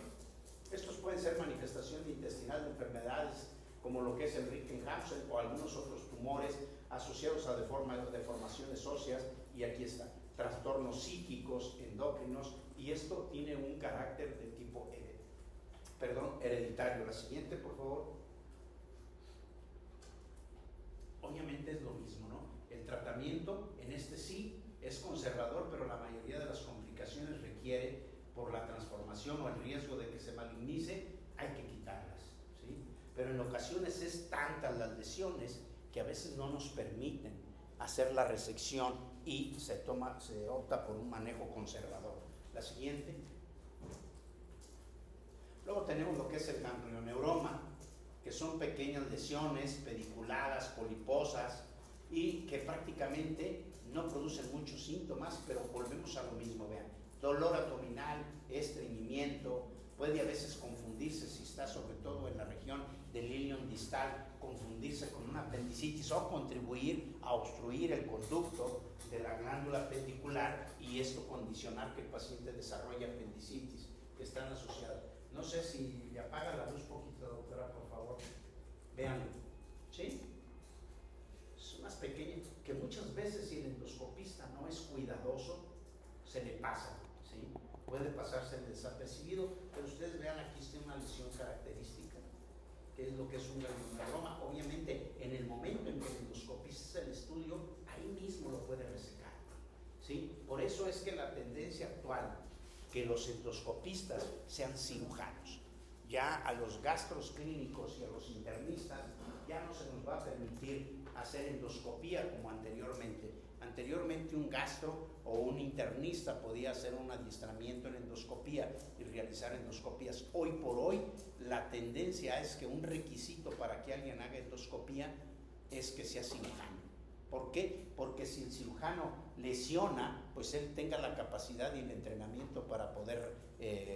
estos pueden ser manifestaciones intestinales de enfermedades como lo que es el Recklinghausen o algunos otros tumores asociados a deformaciones óseas, y aquí está, trastornos psíquicos, endocrinos, y esto tiene un carácter de tipo hereditario. La siguiente, por favor. Obviamente es lo mismo, ¿no? El tratamiento en este sí es conservador, pero la mayoría de las complicaciones requiere, por la transformación o el riesgo de que se malignice, hay que quitarlas, ¿sí? Pero en ocasiones es tantas las lesiones que a veces no nos permiten hacer la resección y se opta por un manejo conservador. La siguiente. Luego tenemos lo que es el ganglioneuroma, que son pequeñas lesiones pediculadas, poliposas, y que prácticamente no producen muchos síntomas, pero volvemos a lo mismo, vean, dolor abdominal, estreñimiento, puede a veces confundirse si está sobre todo en la región del ilion distal, confundirse con una apendicitis o contribuir a obstruir el conducto de la glándula pedicular y esto condicionar que el paciente desarrolle apendicitis, que están asociadas. No sé si le apaga la luz poquito, doctora, por favor. Véanlo, ¿sí? Es unas pequeñas, que muchas veces si el endoscopista no es cuidadoso, se le pasa, ¿sí? Puede pasarse desapercibido, pero ustedes vean, aquí está una lesión característica, que es lo que es un ganglioneuroma. Obviamente, en el momento en que el endoscopista hace el estudio, ahí mismo lo puede resecar, ¿sí? Por eso es que la tendencia actual, que los endoscopistas sean cirujanos. Ya a los gastros clínicos y a los internistas ya no se nos va a permitir hacer endoscopía como anteriormente. Anteriormente un gastro o un internista podía hacer un adiestramiento en endoscopía y realizar endoscopías. Hoy por hoy la tendencia es que un requisito para que alguien haga endoscopía es que sea cirujano. ¿Por qué? Porque si el cirujano lesiona, pues él tenga la capacidad y el entrenamiento para poder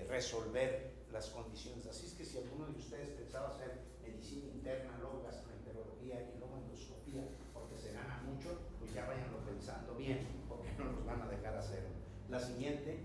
resolver las condiciones. Así es que si alguno de ustedes pensaba hacer medicina interna, luego gastroenterología y luego endoscopía, porque se gana mucho, pues ya váyanlo pensando bien, porque no nos van a dejar hacerlo. La siguiente.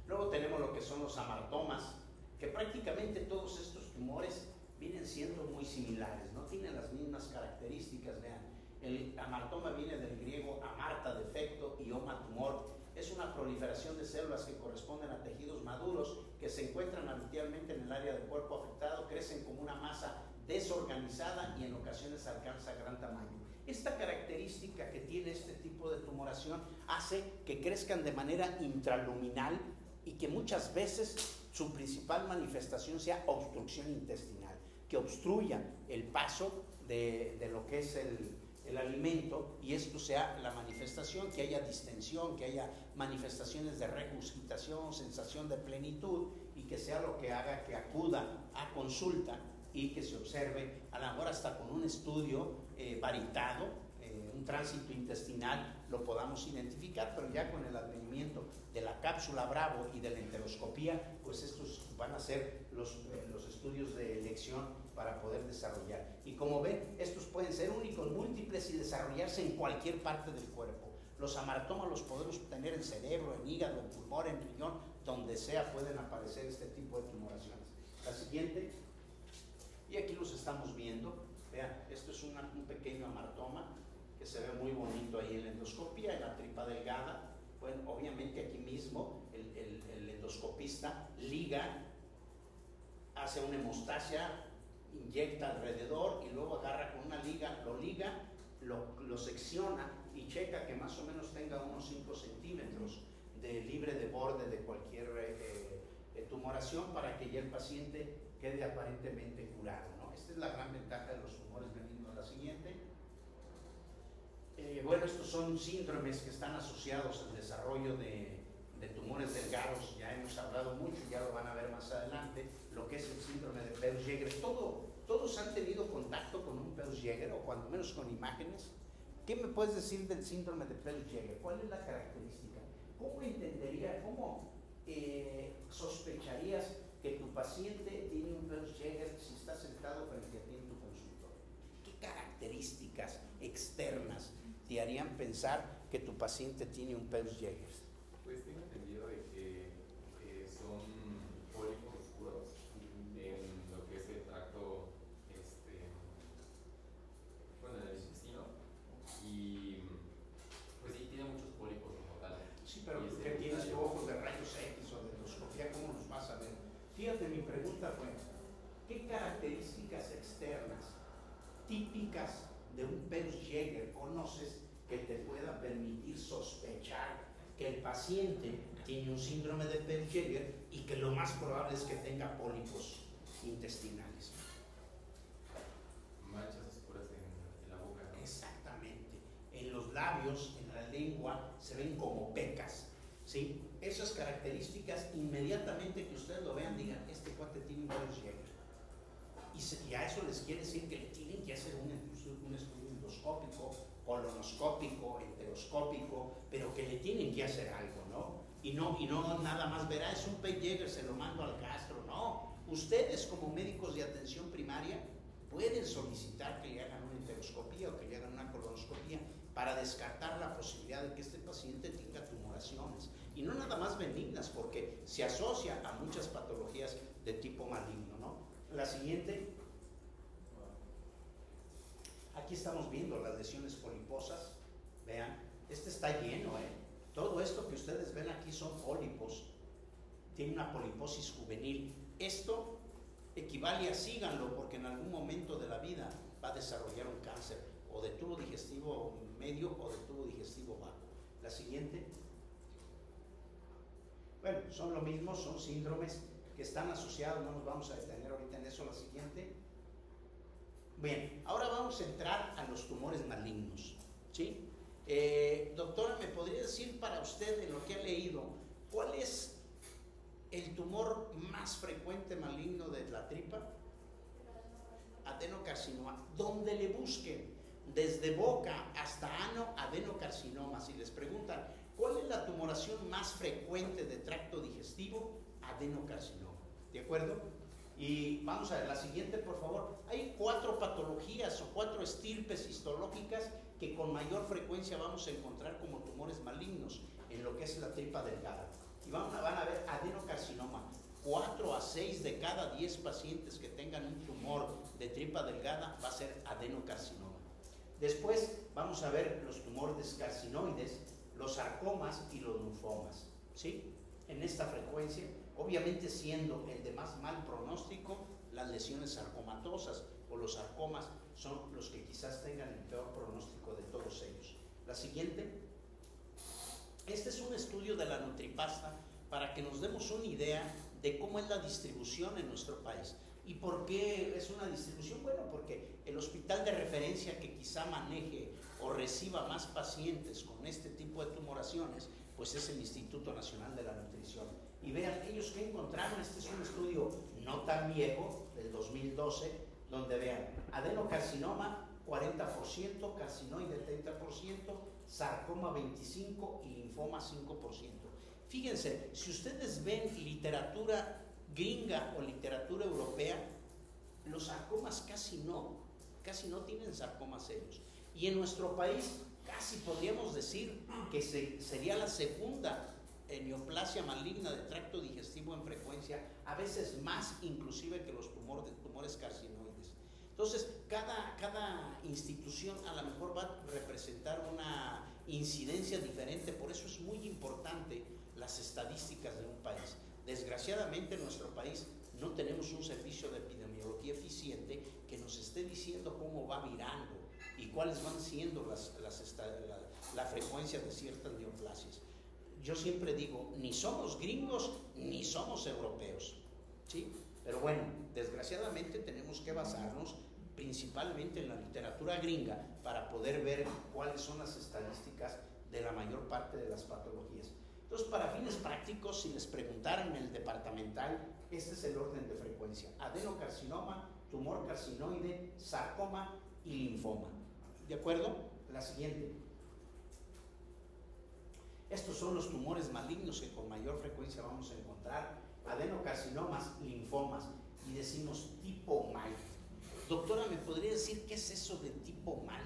Luego tenemos lo que son los amartomas, que prácticamente todos estos tumores vienen siendo muy similares, no tienen las mismas características. Vean, el amartoma viene del griego amarta, defecto, y oma, tumor. Es una proliferación de células que corresponden a tejidos maduros que se encuentran habitualmente en el área del cuerpo afectado, crecen como una masa desorganizada y en ocasiones alcanza gran tamaño. Esta característica que tiene este tipo de tumoración hace que crezcan de manera intraluminal y que muchas veces su principal manifestación sea obstrucción intestinal, que obstruya el paso de lo que es el alimento, y esto sea la manifestación, que haya distensión, que haya manifestaciones de regurgitación, sensación de plenitud, y que sea lo que haga que acuda a consulta y que se observe, a lo mejor hasta con un estudio varitado, un tránsito intestinal, lo podamos identificar, pero ya con el advenimiento de la cápsula Bravo y de la enteroscopía, pues estos van a ser los estudios de elección para poder desarrollar. Y como ven, estos pueden ser únicos, múltiples y desarrollarse en cualquier parte del cuerpo. Los amartomas los podemos tener en cerebro, en hígado, en pulmón, en riñón, donde sea pueden aparecer este tipo de tumoraciones. La siguiente, y aquí los estamos viendo, vean, esto es un pequeño amartoma que se ve muy bonito ahí en la endoscopia, en la tripa delgada. Bueno, obviamente aquí mismo el endoscopista liga, hace una hemostasia, inyecta alrededor y luego agarra con una liga, lo secciona y checa que más o menos tenga unos 5 centímetros de libre de borde de cualquier tumoración, para que ya el paciente quede aparentemente curado, ¿no? Esta es la gran ventaja de los tumores benignos. La siguiente. Bueno, estos son síndromes que están asociados al desarrollo de tumores delgados. Ya hemos hablado mucho, ya lo van a ver más adelante, lo que es el síndrome de Peutz-Jeghers. Todos han tenido contacto con un Peutz-Jeghers, o cuando menos con imágenes. ¿Qué me puedes decir del síndrome de Peutz-Jeghers? ¿Cuál es la característica? ¿Cómo entenderías, cómo sospecharías que tu paciente tiene un Peutz-Jeghers si está sentado frente a ti en tu consultorio? ¿Qué características externas te harían pensar que tu paciente tiene un Peutz-Jeghers? Pues tengo entendido de que son pólipos oscuros en lo que es el tracto, bueno, en el intestino, y pues sí, tiene muchos pólipos como tal. Sí, pero tú que tienes tu ojos de rayos X o de endoscopia, ¿cómo los vas a ver? Fíjate, mi pregunta fue, ¿qué características externas típicas de un Peutz-Jeghers conoces que te pueda permitir sospechar que el paciente tiene un síndrome de Peutz-Jeghers y que lo más probable es que tenga pólipos intestinales? Manchas oscuras en la boca, ¿no? Exactamente. En los labios, en la lengua, se ven como pecas, ¿sí? Esas características, inmediatamente que ustedes lo vean, digan, este cuate tiene un Peutz-Jeghers. Y a eso les quiere decir que le tienen que hacer un estudio endoscópico, colonoscópico, enteroscópico, pero que le tienen que hacer algo, ¿no? Y no nada más verá, es un Peutz-Jeghers, se lo mando al gastro. No, ustedes como médicos de atención primaria pueden solicitar que le hagan una enteroscopía o que le hagan una colonoscopía para descartar la posibilidad de que este paciente tenga tumoraciones, y no nada más benignas, porque se asocia a muchas patologías de tipo maligno, ¿no? La siguiente. Aquí estamos viendo las lesiones poliposas. Vean, este está lleno, Todo esto que ustedes ven aquí son pólipos. Tiene una poliposis juvenil. Esto equivale a, síganlo, porque en algún momento de la vida va a desarrollar un cáncer, o de tubo digestivo medio o de tubo digestivo bajo. La siguiente. Bueno, son lo mismo, son síndromes que están asociados, no nos vamos a detener ahorita en eso. La siguiente. Bien, ahora vamos a entrar a los tumores malignos, ¿sí? Doctora, ¿me podría decir para usted, en lo que ha leído, cuál es el tumor más frecuente maligno de la tripa? Adenocarcinoma. Donde le busquen, desde boca hasta ano, adenocarcinoma. Si les preguntan, ¿cuál es la tumoración más frecuente de tracto digestivo? Adenocarcinoma. ¿De acuerdo? Y vamos a ver la siguiente, por favor. Hay 4 patologías o 4 estirpes histológicas que con mayor frecuencia vamos a encontrar como tumores malignos en lo que es la tripa delgada. Y van a ver adenocarcinoma. 4 a 6 de cada 10 pacientes que tengan un tumor de tripa delgada va a ser adenocarcinoma. Después vamos a ver los tumores carcinoides, los sarcomas y los linfomas, ¿sí? En esta frecuencia, obviamente siendo el de más mal pronóstico las lesiones sarcomatosas o los sarcomas son los que quizás tengan el peor pronóstico de todos ellos. La siguiente. Este es un estudio de la Nutripasta para que nos demos una idea de cómo es la distribución en nuestro país. ¿Y por qué es una distribución? Bueno, porque el hospital de referencia que quizá maneje o reciba más pacientes con este tipo de tumoraciones, pues es el Instituto Nacional de la Nutrición. Y vean, ellos que encontraron, este es un estudio no tan viejo, del 2012, donde vean, adenocarcinoma 40%, carcinoide 30%, sarcoma 25% y linfoma 5%. Fíjense, si ustedes ven literatura gringa o literatura europea, los sarcomas casi no tienen sarcomas ellos. Y en nuestro país casi podríamos decir que sería la segunda neoplasia maligna de tracto digestivo en frecuencia, a veces más inclusive que los tumores carcinoides. Entonces, cada institución a lo mejor va a representar una incidencia diferente, por eso es muy importante las estadísticas de un país. Desgraciadamente en nuestro país no tenemos un servicio de epidemiología eficiente que nos esté diciendo cómo va virando y cuáles van siendo la frecuencia de ciertas neoplasias. Yo siempre digo, ni somos gringos ni somos europeos, ¿sí? Pero bueno, desgraciadamente tenemos que basarnos principalmente en la literatura gringa para poder ver cuáles son las estadísticas de la mayor parte de las patologías. Entonces, para fines prácticos, si les preguntaran en el departamental, este es el orden de frecuencia: adenocarcinoma, tumor carcinoide, sarcoma y linfoma. ¿De acuerdo? La siguiente. Estos son los tumores malignos que con mayor frecuencia vamos a encontrar: adenocarcinomas, linfomas, y decimos tipo mal. Doctora, ¿me podría decir qué es eso de tipo mal?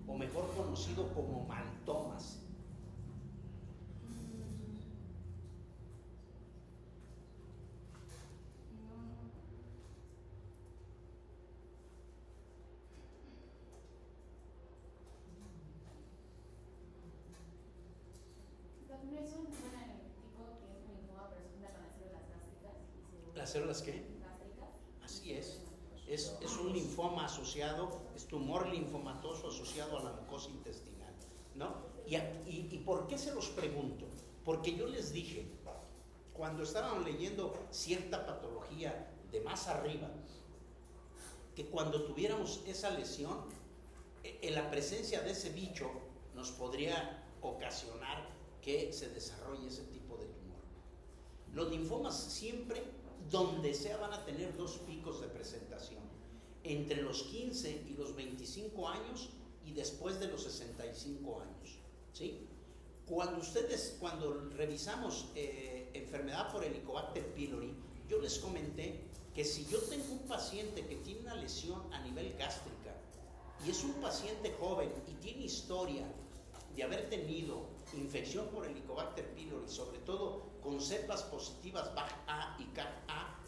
O mejor conocido como maltomas. ¿Las células qué? Así es. Es un linfoma asociado, es tumor linfomatoso asociado a la mucosa intestinal, ¿no? ¿Y por qué se los pregunto? Porque yo les dije, cuando estaban leyendo cierta patología de más arriba, que cuando tuviéramos esa lesión, en la presencia de ese bicho nos podría ocasionar que se desarrolle ese tipo de tumor. Los linfomas siempre, donde sea, van a tener dos picos de presentación: entre los 15 y los 25 años y después de los 65 años, ¿sí? Cuando revisamos enfermedad por Helicobacter pylori, yo les comenté que si yo tengo un paciente que tiene una lesión a nivel gástrica y es un paciente joven y tiene historia de haber tenido infección por Helicobacter pylori, sobre todo con cepas positivas BAG-A y CAG-A,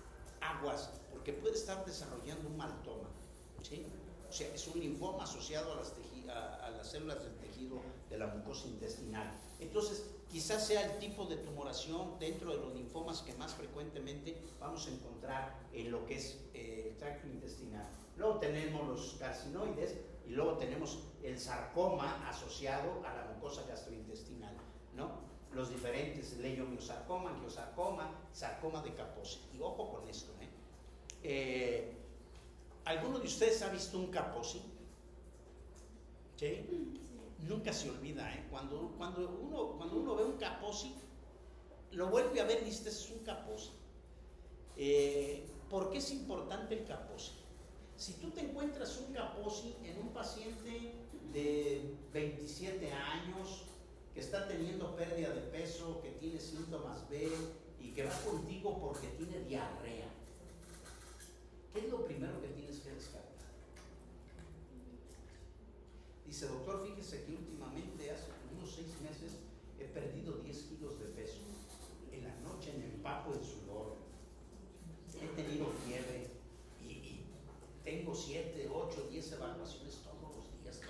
aguas, porque puede estar desarrollando un maltoma, ¿sí? O sea, es un linfoma asociado a las células del tejido de la mucosa intestinal. Entonces, quizás sea el tipo de tumoración dentro de los linfomas que más frecuentemente vamos a encontrar en lo que es el tracto intestinal. Luego tenemos los carcinoides y luego tenemos el sarcoma asociado a la mucosa gastrointestinal, ¿no? Los diferentes leiomiosarcoma, angiosarcoma, sarcoma de Kaposi. Y ojo con esto, ¿alguno de ustedes ha visto un Kaposi? ¿Sí? Nunca se olvida, cuando uno ve un Kaposi, lo vuelve a ver y dice, este es un Kaposi. ¿Por qué es importante el Kaposi? Si tú te encuentras un Kaposi en un paciente de 27 años que está teniendo pérdida de peso, que tiene síntomas B y que va contigo porque tiene diarrea, ¿qué es lo primero que tienes que descartar? Dice, doctor, fíjese que últimamente, hace unos 6 meses, he perdido 10 kilos de peso. En la noche me empapo en sudor, he tenido fiebre y tengo 7, 8, 10 evaluaciones todos los días.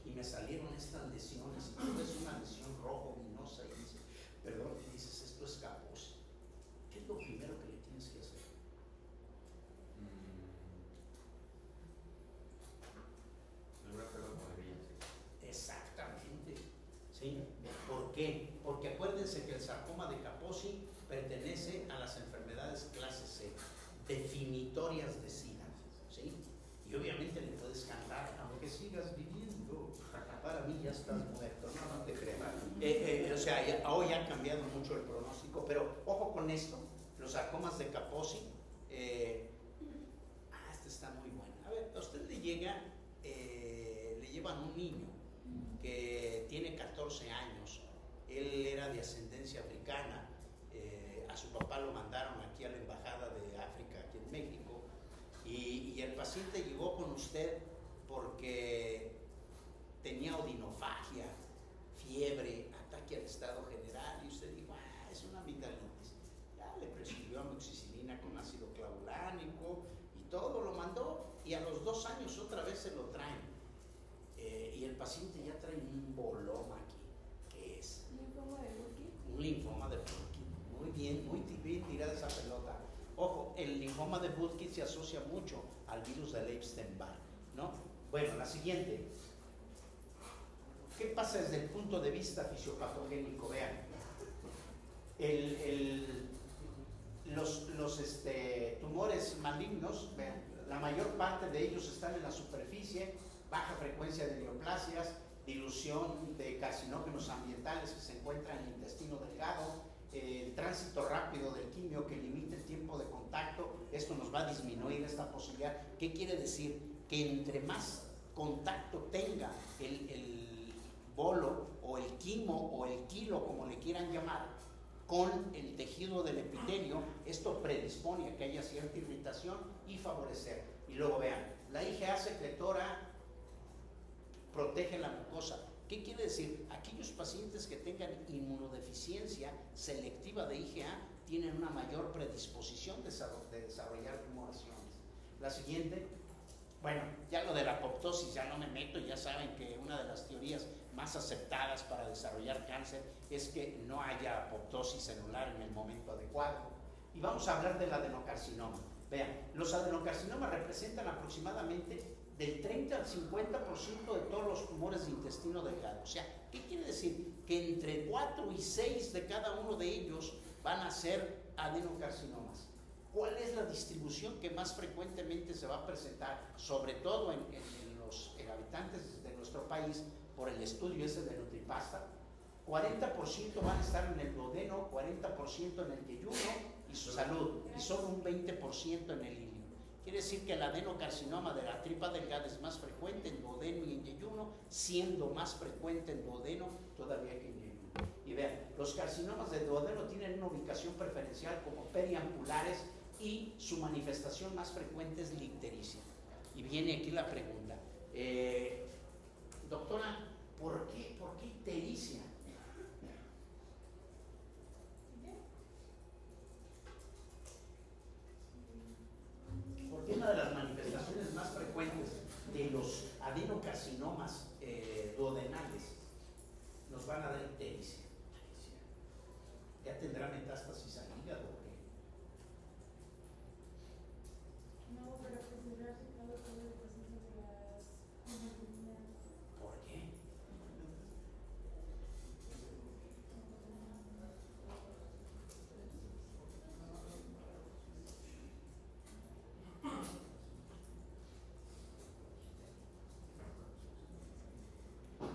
Y me salieron estas lesiones, y tú ves una lesión rojo, vinosa, y dices, perdón, y dices, esto es Kaposi. ¿Qué es lo primero que le tienes que hacer? ¿Por qué? Porque acuérdense que el sarcoma de Kaposi pertenece a las enfermedades clase C, definitorias de SIDA, ¿sí? Y obviamente le puedes cantar, aunque sigas viviendo, para mí ya estás muerto, no te creas. O sea, hoy ha cambiado mucho el pronóstico, pero ojo con esto, los sarcomas de Kaposi, esta está muy buena. A ver, a usted le llevan un niño que tiene 14 años, él era de ascendencia africana, a su papá lo mandaron aquí a la embajada de África, aquí en México, y el paciente llegó con usted porque tenía odinofagia, fiebre, ataque al estado general, y usted dijo, es una amigdalitis. Ya le prescribió amoxicilina con ácido clavulánico y todo, lo mandó, y a los 2 años otra vez se lo traen. Y el paciente ya trae un boloma aquí, que es ¿Linfoma de Burkitt? un linfoma de Burkitt. Muy bien, muy bien tirada esa pelota. Ojo, el linfoma de Burkitt se asocia mucho al virus de Epstein-Barr, ¿no? Bueno, la siguiente. ¿Qué pasa desde el punto de vista fisiopatogénico? Vean, los tumores malignos, vean, la mayor parte de ellos están en la superficie, baja frecuencia de neoplasias, dilución de carcinógenos ambientales que se encuentran en el intestino delgado, el tránsito rápido del quimio que limita el tiempo de contacto. Esto nos va a disminuir esta posibilidad. ¿Qué quiere decir? Que entre más contacto tenga el bolo o el quimo o el kilo, como le quieran llamar, con el tejido del epitelio, esto predispone a que haya cierta irritación y favorecer. Y luego vean, la IgA secretora protege la mucosa. ¿Qué quiere decir? Aquellos pacientes que tengan inmunodeficiencia selectiva de IgA tienen una mayor predisposición de desarrollar tumoraciones. La siguiente, bueno, ya lo de la apoptosis ya no me meto, ya saben que una de las teorías más aceptadas para desarrollar cáncer es que no haya apoptosis celular en el momento adecuado. Y vamos a hablar del adenocarcinoma. Vean, los adenocarcinomas representan aproximadamente del 30 al 50% de todos los tumores de intestino delgado. O sea, ¿qué quiere decir? Que entre 4 y 6 de cada uno de ellos van a ser adenocarcinomas. ¿Cuál es la distribución que más frecuentemente se va a presentar? Sobre todo en los habitantes de nuestro país, por el estudio ese de Nutripasta, 40% van a estar en el duodeno, 40% en el yeyuno y su salud, y solo un 20% en el ilio. Quiere decir que el adenocarcinoma de la tripa delgada es más frecuente en duodeno y en yeyuno, siendo más frecuente en duodeno todavía que en yeyuno. Y vean, los carcinomas de duodeno tienen una ubicación preferencial como periampulares y su manifestación más frecuente es la ictericia. Y viene aquí la pregunta, doctora, ¿por qué ictericia? Porque una de las manifestaciones más frecuentes de los adenocarcinomas duodenales nos van a dar ictericia. ¿Ya tendrá metástasis al hígado o qué? No, pero que se ha afectado todo el proceso de las enfermedades. ¿Por qué?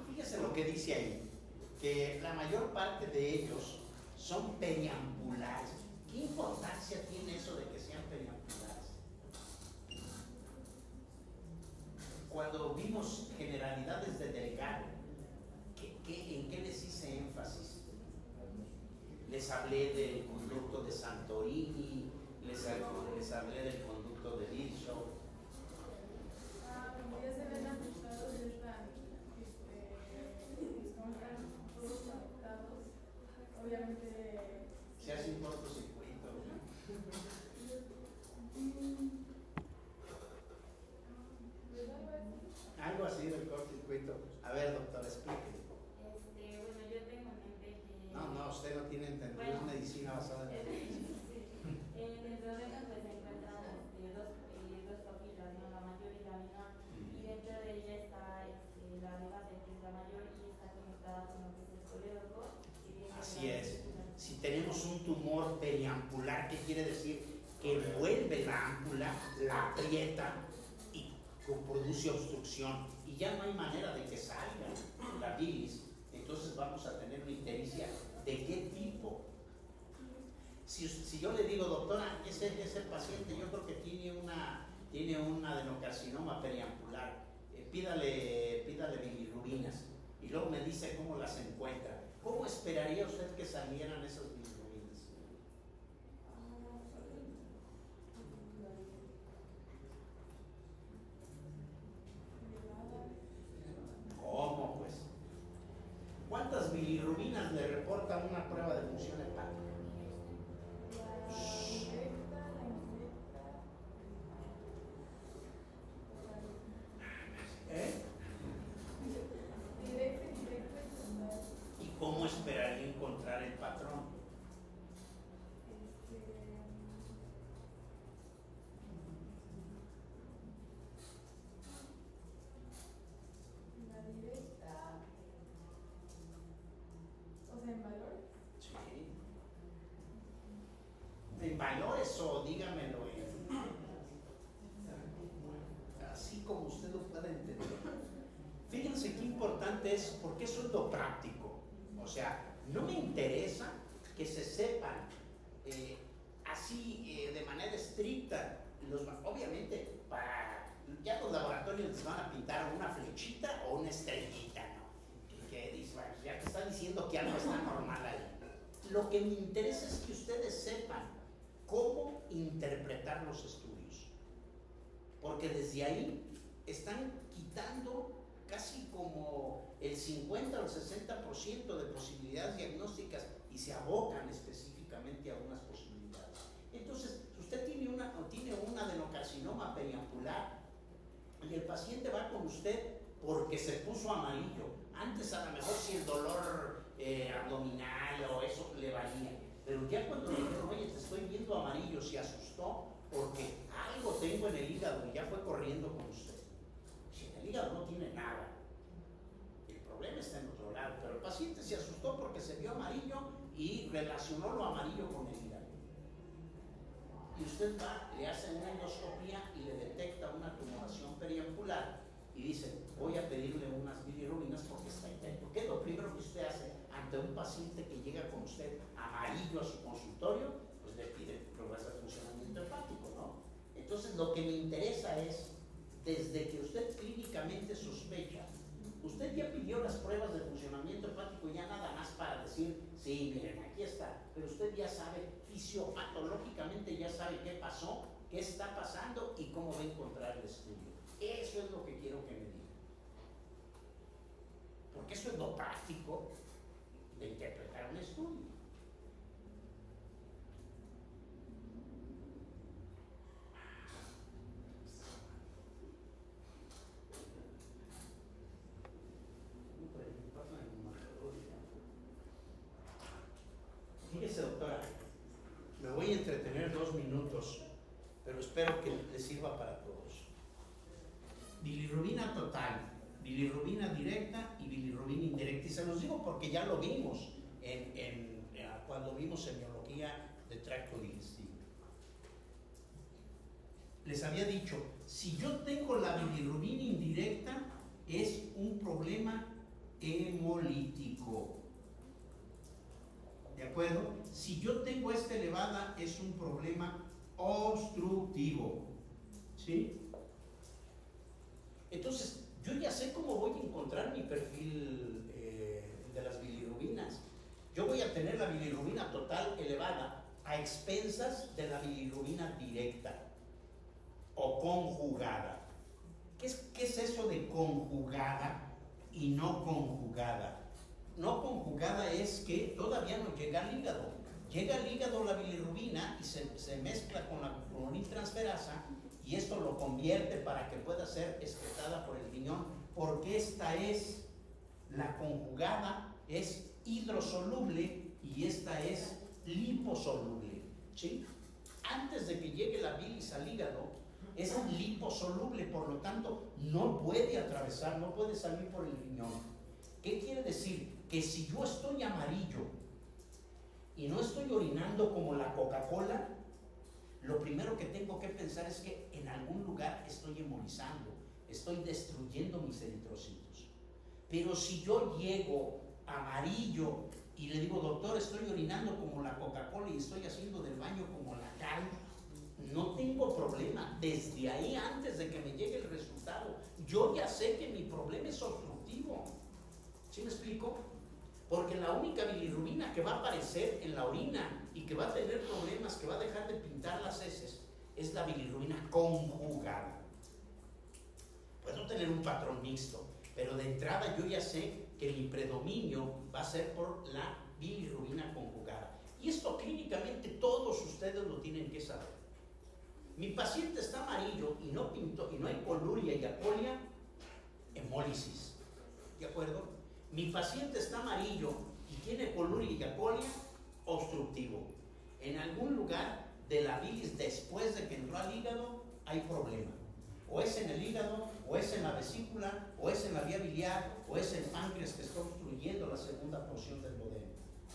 Fíjese lo que dice ahí, que la mayor parte de ellos son periampulares. ¿Qué importancia tiene eso de que sean periampulares? Cuando vimos generalidades de Delgado, ¿en qué les hice énfasis? Les hablé del conducto de Santorini, les hablé del conducto de Virchow. Como ya se ven afectados, ya están, como están todos conectados, obviamente. Se hace un cortocircuito. Algo así del cortocircuito. A ver, doctor, explíqueme. Bueno, yo tengo en mente que... No, usted no tiene entendido, es medicina basada en la medicina. En el duodeno pues se encuentran dos papilas, ¿no? La mayor y la menor, y dentro de ella está la de base, que es la mayor, y está conectada con lo que es el colédoco, tumor periampular, que quiere decir que envuelve la ámpula, la aprieta y produce obstrucción y ya no hay manera de que salga la bilis. Entonces vamos a tener una ictericia. ¿De qué tipo? Si yo le digo, doctora, ese paciente yo creo que tiene un adenocarcinoma periampular, pídale bilirrubinas y luego me dice cómo las encuentra. ¿Cómo esperaría usted que salieran esas bilirrubinas? ¿Cómo pues? ¿Cuántas bilirrubinas le reporta una prueba de función hepática? ¿Y cómo esperaría encontrar el patrón? La directa, o sea, en valores. Sí. En valores o dígamelo así como usted lo pueda entender. Fíjense qué importante es, porque eso es lo práctico. O sea, no me interesa que se sepan así de manera estricta. Obviamente, ya los laboratorios les van a pintar una flechita o una estrellita, ¿no? Que dice, bueno, ya te está diciendo que algo está normal ahí. Lo que me interesa es que ustedes sepan cómo interpretar los estudios. Porque desde ahí están quitando casi como el 50 o el 60% de posibilidades diagnósticas y se abocan específicamente a unas posibilidades. Entonces, si usted tiene un adenocarcinoma periampular y el paciente va con usted porque se puso amarillo, antes a lo mejor si el dolor abdominal o eso le valía, pero ya cuando le dijeron, oye, te estoy viendo amarillo, se asustó porque algo tengo en el hígado y ya fue corriendo con usted. Si en el hígado no tiene nada, el problema está en otro lado, pero el paciente se asustó porque se vio amarillo y relacionó lo amarillo con el hígado. Y usted va, le hace una endoscopía y le detecta una tumoración periampular y dice, voy a pedirle unas bilirrubinas porque está intento. ¿Qué es lo primero que usted hace ante un paciente que llega con usted amarillo a su consultorio? Pues le pide pruebas de funcionamiento hepático, ¿no? Entonces lo que me interesa es, desde que usted clínicamente sospecha, usted ya pidió las pruebas de funcionamiento hepático ya nada más para decir, sí, miren, aquí está, pero usted ya sabe, fisiopatológicamente ya sabe qué pasó, qué está pasando y cómo va a encontrar el estudio. Eso es lo que quiero que me diga. Porque eso es lo práctico de interpretar un estudio. Fíjese, doctora, me voy a entretener 2 minutos, pero espero que les sirva para todos. Bilirrubina total, bilirrubina directa y bilirrubina indirecta. Y se los digo porque ya lo vimos cuando vimos semiología de tracto digestivo. Les había dicho, si yo tengo la bilirrubina indirecta, es un problema hemolítico. ¿De acuerdo? Si yo tengo esta elevada, es un problema obstructivo. ¿Sí? Entonces, yo ya sé cómo voy a encontrar mi perfil de las bilirrubinas. Yo voy a tener la bilirrubina total elevada a expensas de la bilirrubina directa o conjugada. ¿Qué es eso de conjugada y no conjugada? No conjugada es que todavía no llega al hígado. Llega al hígado la bilirrubina y se mezcla con la cloniltransferasa y esto lo convierte para que pueda ser excretada por el riñón, porque esta es, la conjugada es hidrosoluble y esta es liposoluble, ¿sí? Antes de que llegue la bilis al hígado, es liposoluble, por lo tanto no puede atravesar, no puede salir por el riñón. ¿Qué quiere decir? Que si yo estoy amarillo y no estoy orinando como la Coca-Cola, lo primero que tengo que pensar es que en algún lugar estoy embolizando, estoy destruyendo mis eritrocitos. Pero si yo llego amarillo y le digo, doctor, estoy orinando como la Coca-Cola y estoy haciendo del baño como la cal, no tengo problema. Desde ahí, antes de que me llegue el resultado, yo ya sé que mi problema es obstructivo. ¿Sí me explico? Porque la única bilirrubina que va a aparecer en la orina y que va a tener problemas, que va a dejar de pintar las heces, es la bilirrubina conjugada. Puedo tener un patrón mixto, pero de entrada yo ya sé que mi predominio va a ser por la bilirrubina conjugada. Y esto clínicamente todos ustedes lo tienen que saber. Mi paciente está amarillo y no pintó, y no hay coluria y apolia, hemólisis. ¿De acuerdo? Mi paciente está amarillo y tiene coluria y apolia, obstructivo. En algún lugar de la bilis después de que entró al hígado hay problema. O es en el hígado, o es en la vesícula, o es en la vía biliar, o es el páncreas que está obstruyendo la segunda porción del duodeno.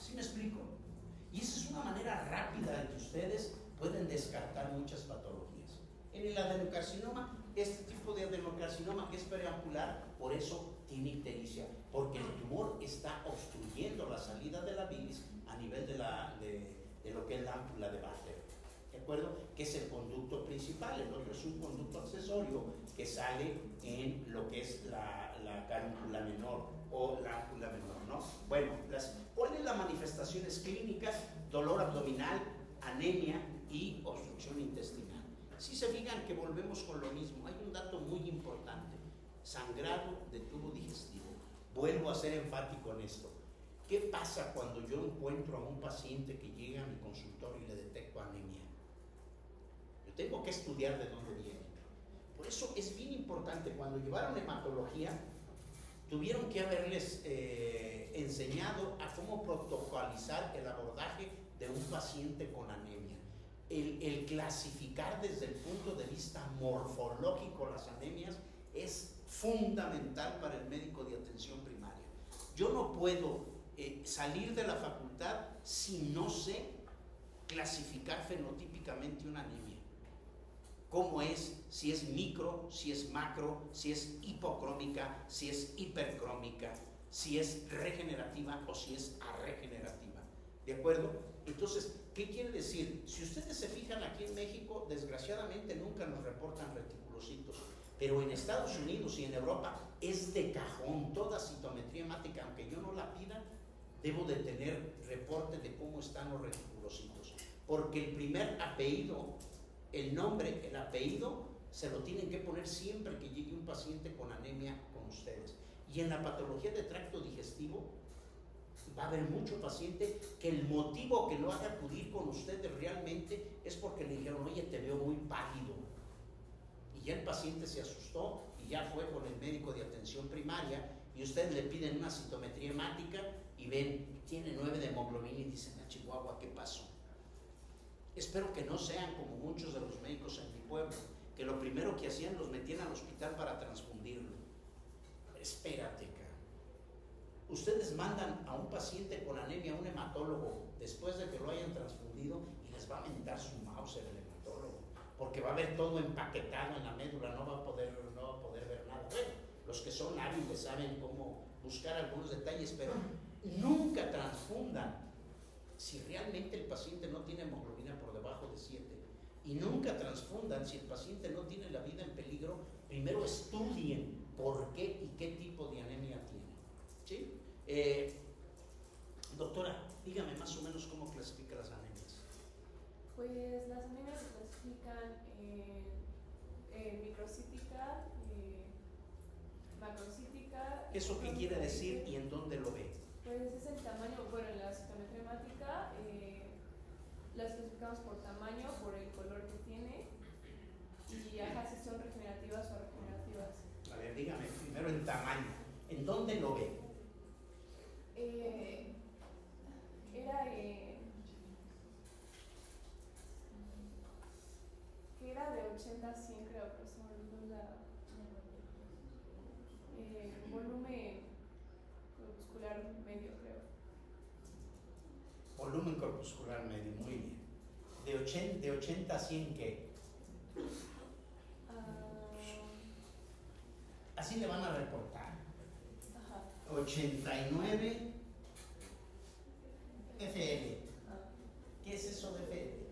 ¿Sí me explico? Y esa es una manera rápida de que ustedes pueden descartar muchas patologías. En el adenocarcinoma, este tipo de adenocarcinoma que es periampular, por eso tiene ictericia, porque el tumor está obstruyendo la salida de la bilis a nivel de lo que es la ámpula de Barter. ¿De acuerdo? Que es el conducto principal, el otro es un conducto accesorio que sale en lo que es la carótida menor o la ámpula menor, ¿no? Bueno, ¿cuáles las manifestaciones clínicas? Dolor abdominal, anemia y obstrucción intestinal. Si se fijan que volvemos con lo mismo, hay un dato muy importante, sangrado de tubo digestivo. Vuelvo a ser enfático en esto. ¿Qué pasa cuando yo encuentro a un paciente que llega a mi consultorio y le detecto anemia? Yo tengo que estudiar de dónde viene. Por eso es bien importante, cuando llevaron hematología, tuvieron que haberles enseñado a cómo protocolizar el abordaje de un paciente con anemia. El clasificar desde el punto de vista morfológico las anemias es fundamental para el médico de atención primaria. Yo no puedo salir de la facultad si no sé clasificar fenotípicamente una anemia. ¿Cómo es? Si es micro, si es macro, si es hipocrómica, si es hipercrómica, si es regenerativa o si es arregenerativa. ¿De acuerdo? Entonces, ¿qué quiere decir? Si ustedes se fijan aquí en México, desgraciadamente nunca nos reportan reticulocitos, pero en Estados Unidos y en Europa es de cajón toda citometría hemática, aunque yo no la pida, debo de tener reporte de cómo están los reticulocitos, porque el primer apellido, el nombre, el apellido, se lo tienen que poner siempre que llegue un paciente con anemia con ustedes. Y en la patología de tracto digestivo va a haber mucho paciente que el motivo que lo haga acudir con ustedes realmente es porque le dijeron, oye, te veo muy pálido. Y ya el paciente se asustó y ya fue con el médico de atención primaria y ustedes le piden una citometría hemática y ven, tiene 9 de hemoglobina y dicen, a Chihuahua, ¿qué pasó? Espero que no sean como muchos de los médicos en mi pueblo, que lo primero que hacían los metían al hospital para transfundirlo. Espérate, cara. Ustedes mandan a un paciente con anemia a un hematólogo después de que lo hayan transfundido y les va a mentar su mouse el hematólogo, porque va a ver todo empaquetado en la médula, no va a poder ver nada. Bueno, los que son hábiles saben cómo buscar algunos detalles, pero nunca transfundan si realmente el paciente no tiene hemoglobina por debajo de 7, y nunca transfundan si el paciente no tiene la vida en peligro. Primero estudien por qué y qué tipo de anemia tiene. ¿Sí? Doctora, dígame más o menos cómo clasifica las anemias. Pues las anemias se clasifican en microcítica, macrocítica. ¿Eso qué quiere decir y en dónde lo ve? Pues es el tamaño, bueno, en la citometría hemática las clasificamos por tamaño, por el color que tiene y ajá, si son regenerativas o regenerativas. A ver, dígame primero el tamaño. ¿En dónde lo ve? Era de 80 a 100 creo, pero se me olvidó volumen muscular medio creo. Volumen corpuscular medio, muy bien. De 80 a 100, ¿qué? Así le van a reportar. Ajá. 89 FL. ¿Qué es eso de FL?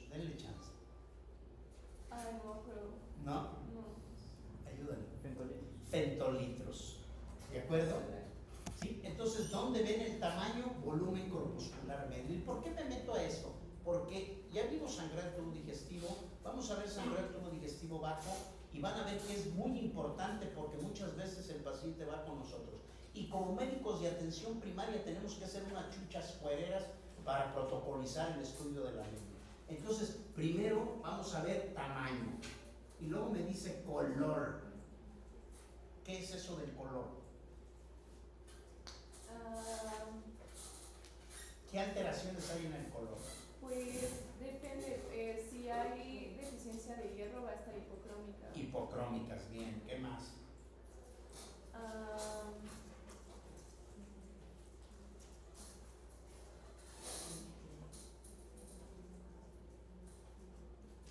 Denle chance. Ay, no me acuerdo. ¿No? No. Ayúdenme. Fentolitros. Fentolitros. ¿De acuerdo? ¿Sí? Entonces, ¿dónde ven el tamaño? Volumen corpuscular medio. ¿Y por qué me meto a esto? Porque ya vimos sangrar el tubo digestivo, vamos a ver sangrar el tubo digestivo bajo y van a ver que es muy importante porque muchas veces el paciente va con nosotros. Y como médicos de atención primaria tenemos que hacer unas chuchas cuereras para protocolizar el estudio de la anemia. Entonces, primero vamos a ver tamaño y luego me dice color. ¿Qué es eso del color? ¿Qué alteraciones hay en el color? Pues depende, si hay deficiencia de hierro va a estar hipocrómica. Hipocrómicas, bien. ¿Qué más?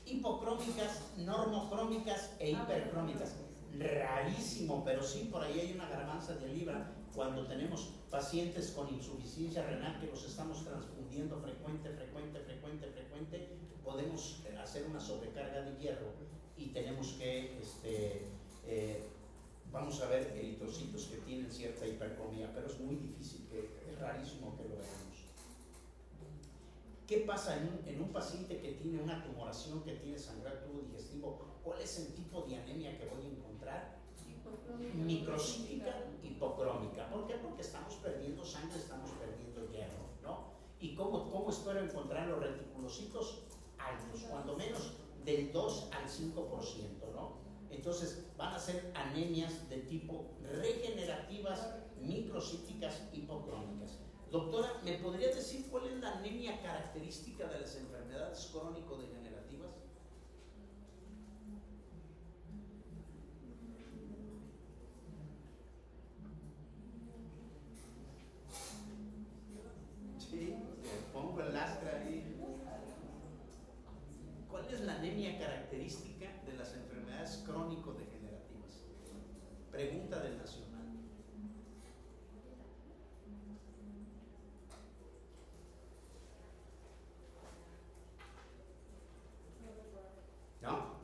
Hipocrómicas, normocrómicas e hipercrómicas. Rarísimo, pero sí, por ahí hay una garbanza de libra cuando tenemos pacientes con insuficiencia renal que los estamos transfundiendo frecuente, podemos hacer una sobrecarga de hierro y tenemos que, vamos a ver eritrocitos que tienen cierta hipercromía, pero es muy difícil, es rarísimo que lo veamos. ¿Qué pasa en un paciente que tiene una tumoración, que tiene sangrado tubo digestivo? ¿Cuál es el tipo de anemia que voy a encontrar? Microcítica, hipocrómica. ¿Por qué? Porque estamos perdiendo sangre, estamos perdiendo hierro, ¿no? ¿Y cómo espero encontrar los reticulocitos? Altos, cuando menos del 2 al 5%, ¿no? Entonces van a ser anemias de tipo regenerativas, microcíticas, hipocrómicas. Doctora, ¿me podría decir cuál es la anemia característica de las enfermedades crónico-degenerativas? Sí, pongo el lastra ahí. ¿Cuál es la anemia característica de las enfermedades crónico-degenerativas? Pregunta del Nacional. ¿No?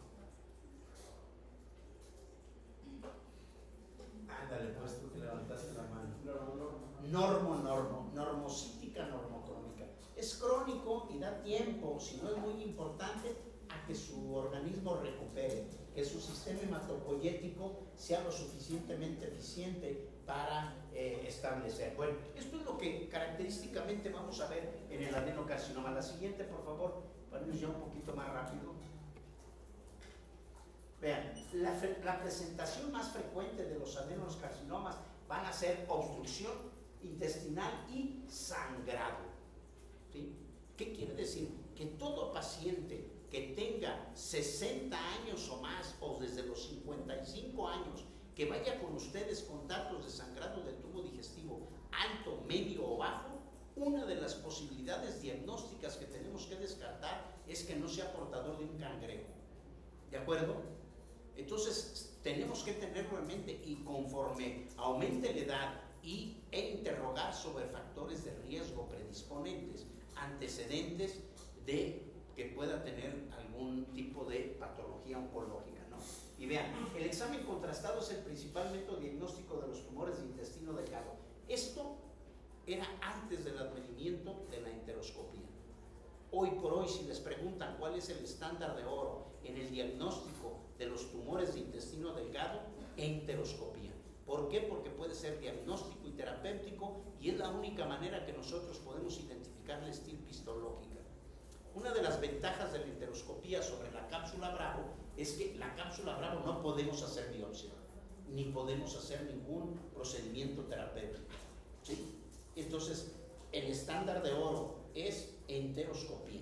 Ándale, pues tú que levantaste la mano. Normocítica, normocrómica. Es crónico y da tiempo, si no es muy importante, a que su organismo recupere, que su sistema hematopoyético sea lo suficientemente eficiente para establecer. Bueno, esto es lo que característicamente vamos a ver en el adenocarcinoma. La siguiente, por favor, para irnos ya un poquito más rápido. Vean, la presentación más frecuente de los adenocarcinomas van a ser obstrucción intestinal y sangrado. ¿Sí? ¿Qué quiere decir? Que todo paciente que tenga 60 años o más, o desde los 55 años, que vaya con ustedes con datos de sangrado del tubo digestivo alto, medio o bajo, una de las posibilidades diagnósticas que tenemos que descartar es que no sea portador de un cangrejo. ¿De acuerdo? Entonces tenemos que tenerlo en mente, y conforme aumente la edad e interrogar sobre factores de riesgo predisponentes, antecedentes de que pueda tener algún tipo de patología oncológica, ¿no? Y vean, el examen contrastado es el principal método diagnóstico de los tumores de intestino delgado. Esto era antes del advenimiento de la enteroscopía. Hoy por hoy, si les preguntan cuál es el estándar de oro en el diagnóstico de los tumores de intestino delgado, enteroscopía. ¿Por qué? Porque puede ser diagnóstico y terapéutico, y es la única manera que nosotros podemos identificar la estirpe histológica. Una de las ventajas de la enteroscopía sobre la cápsula Bravo es que la cápsula Bravo no podemos hacer biopsia, ni podemos hacer ningún procedimiento terapéutico, ¿sí? Entonces, el estándar de oro es enteroscopía.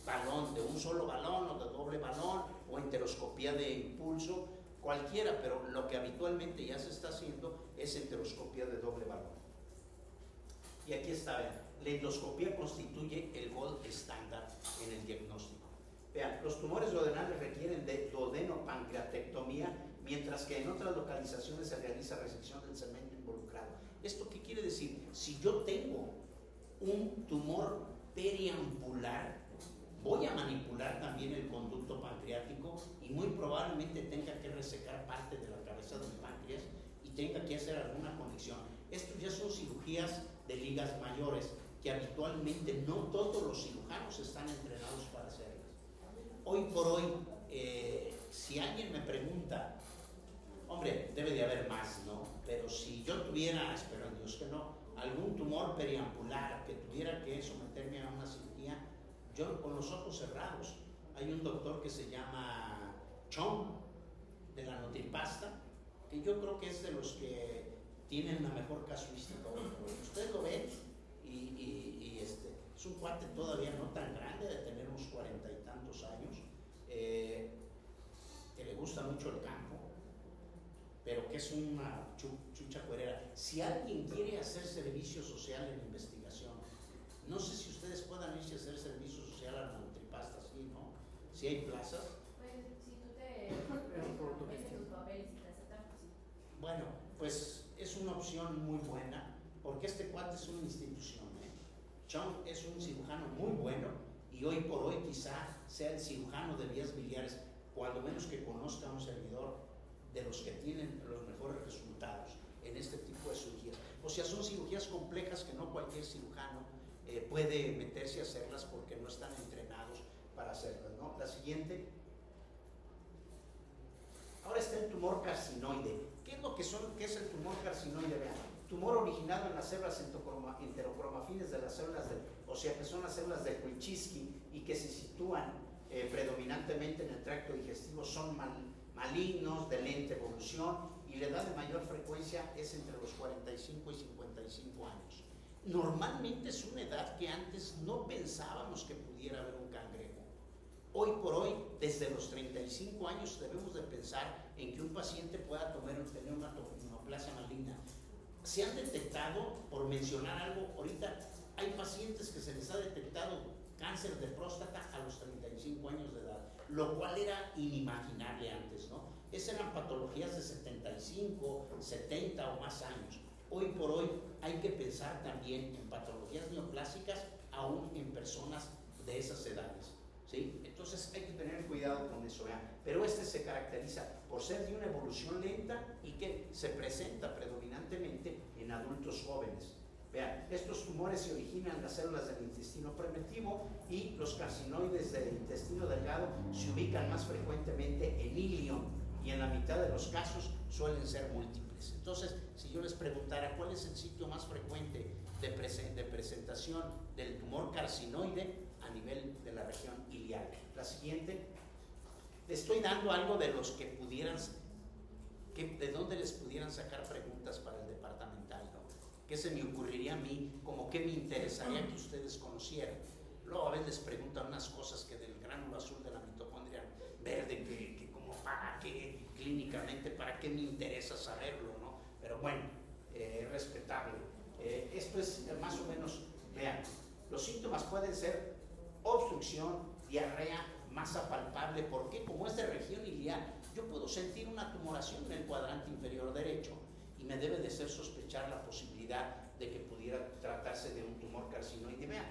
Balón, de un solo balón o de doble balón, o enteroscopía de impulso, cualquiera, pero lo que habitualmente ya se está haciendo es enteroscopía de doble balón. Y aquí está, vean, la endoscopía constituye el gold estándar en el diagnóstico. Vean, los tumores duodenales requieren de duodenopancreatectomía, mientras que en otras localizaciones se realiza resección del segmento involucrado. ¿Esto qué quiere decir? Si yo tengo un tumor periampular, voy a manipular también el conducto pancreático y muy probablemente tenga que resecar parte de la cabeza del páncreas y tenga que hacer alguna conexión. Estos ya son cirugías de ligas mayores que habitualmente no todos los cirujanos están entrenados para hacerlas. Hoy por hoy, si alguien me pregunta, hombre, debe de haber más, ¿no? Pero si yo tuviera, espero en Dios que no, algún tumor periampular que tuviera que someterme a una cirugía, yo con los ojos cerrados, hay un doctor que se llama Chong, de la Notripasta, que yo creo que es de los que tienen la mejor casuística. Ustedes lo ven y es un cuate todavía no tan grande, de tener unos 40 y tantos años, que le gusta mucho el campo, pero que es una chucha cuerera. Si alguien quiere hacer servicio social en investigación, no sé si ustedes puedan irse a hacer servicio social a la Notripasta, ¿sí, no? Si hay plazas. Pues si tú te metes tus papeles y te aceptan, pues sí. Bueno, pues es una opción muy buena, porque este cuate es una institución, ¿eh? Chong es un cirujano muy bueno y hoy por hoy quizá sea el cirujano de vías biliares, cuando menos que conozca a un servidor, de los que tienen los mejores resultados en este tipo de cirugías. O sea, son cirugías complejas que no cualquier cirujano puede meterse a hacerlas porque no están entrenados para hacerlas, ¿no? La siguiente. Ahora está el tumor carcinoide. ¿Qué es el tumor carcinoide? Vean, tumor originado en las células enterocromafines de las células o sea, que son las células de Kulczynski y que se sitúan predominantemente en el tracto digestivo, son malignos, de lenta evolución, y la edad de mayor frecuencia es entre los 45 y 55 años. Normalmente es una edad que antes no pensábamos que pudiera haber un cangrejo. Hoy por hoy, desde los 35 años, debemos de pensar en que un paciente pueda tener una neoplasia maligna. Se han detectado, por mencionar algo, ahorita hay pacientes que se les ha detectado cáncer de próstata a los 35 años de edad, lo cual era inimaginable antes, ¿no? Esas eran patologías de 75, 70 o más años. Hoy por hoy hay que pensar también en patologías neoplásicas aún en personas de esas edades, ¿sí? Entonces hay que tener cuidado con eso, ¿verdad? Pero este se caracteriza por ser de una evolución lenta y que se presenta predominantemente en adultos jóvenes. Vean, estos tumores se originan en las células del intestino primitivo y los carcinoides del intestino delgado se ubican más frecuentemente en ilion y en la mitad de los casos suelen ser múltiples. Entonces, si yo les preguntara cuál es el sitio más frecuente de presentación del tumor carcinoide a nivel de la región iliac. La siguiente, le estoy dando algo de los que pudieran, de dónde les pudieran sacar preguntas para el departamental, ¿no? ¿Qué se me ocurriría a mí? Como que me interesaría que ustedes conocieran. Luego a veces les preguntan unas cosas que del gránulo azul de la mitocondria verde, que como para qué, clínicamente, para qué me interesa saberlo, ¿no? Pero bueno, es respetable. Esto es más o menos, vean, los síntomas pueden ser obstrucción, diarrea, masa palpable, porque como es de región iliac, yo puedo sentir una tumoración en el cuadrante inferior derecho y me debe de hacer sospechar la posibilidad de que pudiera tratarse de un tumor carcinoide. Vean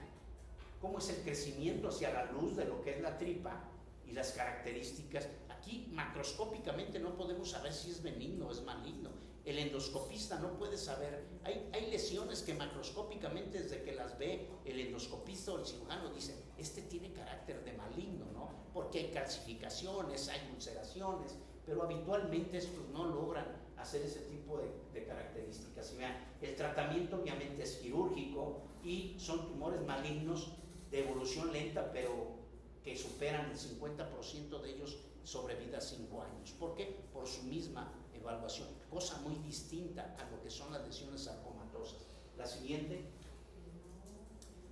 cómo es el crecimiento hacia la luz de lo que es la tripa y las características. Aquí macroscópicamente no podemos saber si es benigno o es maligno. El endoscopista no puede saber. Hay lesiones que macroscópicamente, desde que las ve el endoscopista o el cirujano, dice, este tiene carácter de maligno, ¿no? Porque hay calcificaciones, hay ulceraciones, pero habitualmente estos no logran hacer ese tipo de características. Y vean, el tratamiento obviamente es quirúrgico y son tumores malignos de evolución lenta, pero que superan el 50% de ellos sobrevida 5 años. ¿Por qué? Por su misma evaluación, cosa muy distinta a lo que son las lesiones sarcomatosas. La siguiente,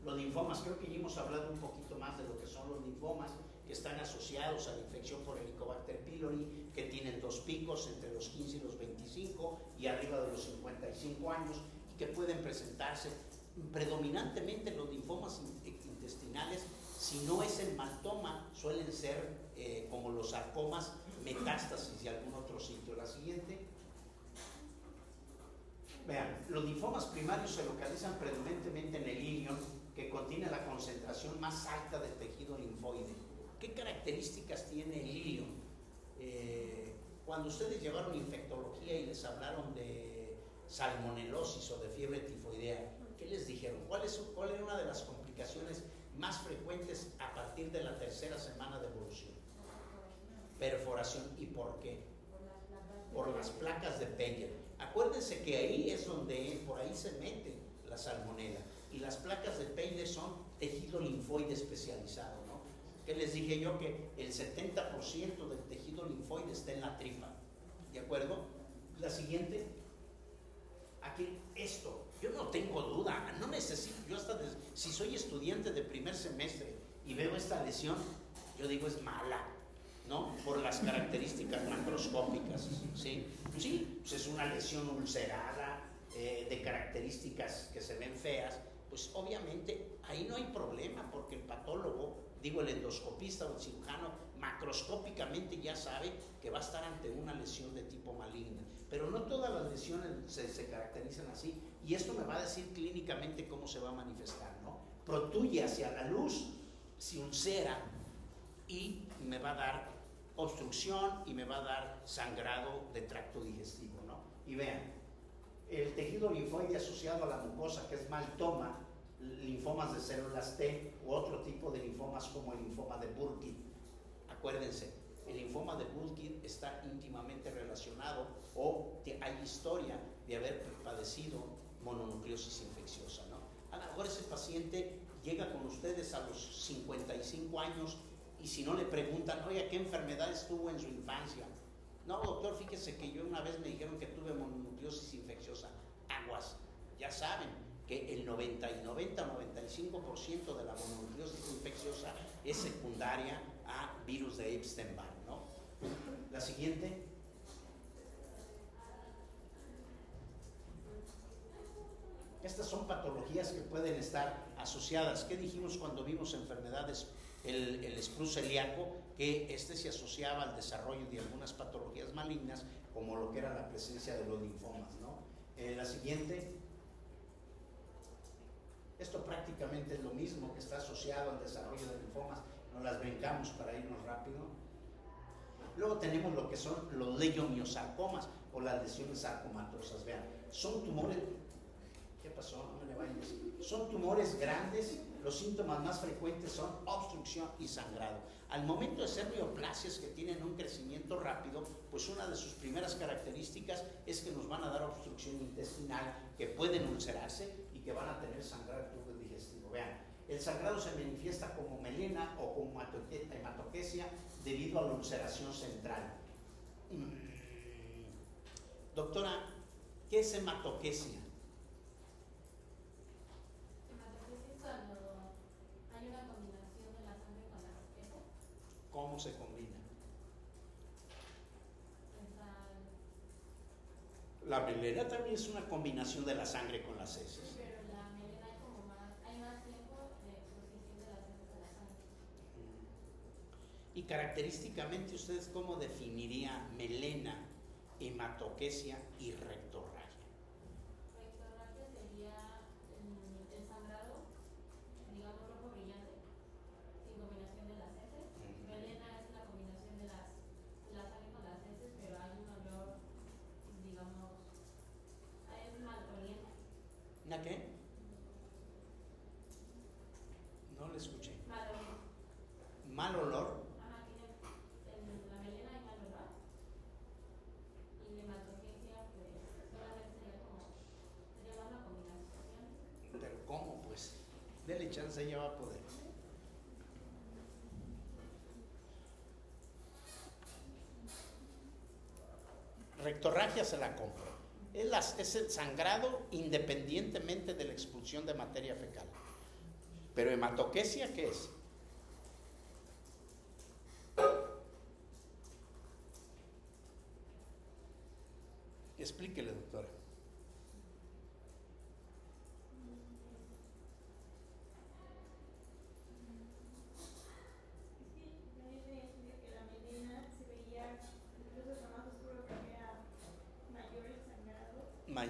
los linfomas. Creo que ya hemos hablado un poquito más de lo que son los linfomas, que están asociados a la infección por Helicobacter pylori, que tienen 2 picos entre los 15 y los 25 y arriba de los 55 años, y que pueden presentarse predominantemente los linfomas intestinales, si no es el maltoma, suelen ser como los sarcomas, metástasis de algún otro sitio. La siguiente. Vean, los linfomas primarios se localizan predominantemente en el ilion, que contiene la concentración más alta del tejido linfoide. ¿Qué características tiene el ilion? Cuando ustedes llevaron infectología y les hablaron de salmonelosis o de fiebre tifoidea, ¿qué les dijeron? ¿Cuál era una de las complicaciones más frecuentes a partir de la tercera semana de evolución? Perforación. ¿Y por qué? Por las placas de Peyer. Acuérdense que ahí es donde por ahí se mete la salmonela, y las placas de Peyer son tejido linfoide especializado, ¿no? Que les dije yo que el 70% del tejido linfoide está en la tripa, ¿de acuerdo? La siguiente. Aquí, esto, yo no tengo duda, no necesito, yo hasta si soy estudiante de primer semestre y veo esta lesión, yo digo es mala, ¿no? Por las características macroscópicas, ¿sí? Sí, pues es una lesión ulcerada, de características que se ven feas, pues obviamente ahí no hay problema, porque el patólogo, digo el endoscopista o el cirujano, macroscópicamente ya sabe que va a estar ante una lesión de tipo maligna, pero no todas las lesiones se caracterizan así, y esto me va a decir clínicamente cómo se va a manifestar, ¿no? Protruye hacia la luz, se ulcera y me va a dar obstrucción y me va a dar sangrado de tracto digestivo, ¿no? Y vean, el tejido linfoide asociado a la mucosa, que es maltoma, linfomas de células T u otro tipo de linfomas como el linfoma de Burkitt. Acuérdense, el linfoma de Burkitt está íntimamente relacionado o hay historia de haber padecido mononucleosis infecciosa, ¿no? A lo mejor ese paciente llega con ustedes a los 55 años y si no le preguntan, oye, ¿qué enfermedades tuvo en su infancia? No, doctor, fíjese que yo una vez me dijeron que tuve mononucleosis infecciosa. Aguas, ya saben que el 90-95% de la mononucleosis infecciosa es secundaria a virus de Epstein-Barr, ¿no? La siguiente. Estas son patologías que pueden estar asociadas. ¿Qué dijimos cuando vimos enfermedades? El escrú celíaco, que este se asociaba al desarrollo de algunas patologías malignas, como lo que era la presencia de los linfomas, ¿no? La siguiente. Esto prácticamente es lo mismo, que está asociado al desarrollo de linfomas. Nos las brincamos para irnos rápido. Luego tenemos lo que son los leiomiosarcomas o las lesiones sarcomatosas. Vean, son tumores. ¿Qué pasó? No me le vayas. Son tumores grandes. Los síntomas más frecuentes son obstrucción y sangrado. Al momento de ser neoplasias que tienen un crecimiento rápido, pues una de sus primeras características es que nos van a dar obstrucción intestinal, que pueden ulcerarse y que van a tener sangrado del tubo digestivo. Vean, el sangrado se manifiesta como melena o como hematoquesia debido a la ulceración central. Doctora, ¿qué es hematoquesia? ¿Cómo se combina? La melena también es una combinación de la sangre con las heces. Sí, pero la melena hay más tiempo de exposición de las heces a la sangre. Y característicamente, ¿ustedes cómo definiría melena, hematoquesia y rectorragia? Rectorragia sería el sangrado, digamos, rojo brillante, sin combinación de las heces. Melena es la combinación de la sangre con las heces, pero hay un olor, digamos, hay un mal oliente. ¿Una qué? No le escuché. Mal olor. ¿Mal olor? Ajá, tiene la melena hay mal olor. Y la hematoquesia, pues, solamente sería más la combinación. ¿Pero cómo? Pues, dele chance, ella va a poder. Rectorragia se la compro. Es el sangrado independientemente de la expulsión de materia fecal. Pero hematoquesia, ¿qué es? Explíquele, doctora.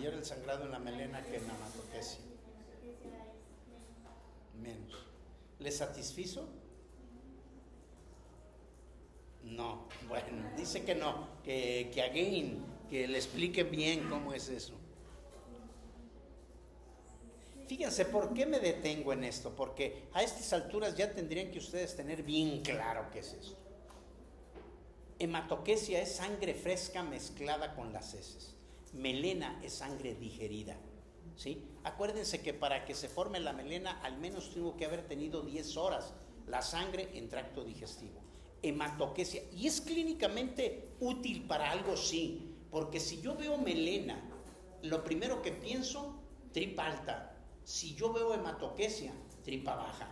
mayor el sangrado en la melena que en la hematoquesia. Menos. ¿Le satisfizo? No. Bueno, dice que no, que again, que le explique bien cómo es eso. Fíjense, ¿por qué me detengo en esto? Porque a estas alturas ya tendrían que ustedes tener bien claro qué es esto. Hematoquesia es sangre fresca mezclada con las heces. Melena es sangre digerida, ¿sí? Acuérdense que para que se forme la melena al menos tuvo que haber tenido 10 horas la sangre en tracto digestivo. Hematoquesia, y es clínicamente útil para algo, sí, porque si yo veo melena, lo primero que pienso, tripa alta. Si yo veo hematoquesia, tripa baja,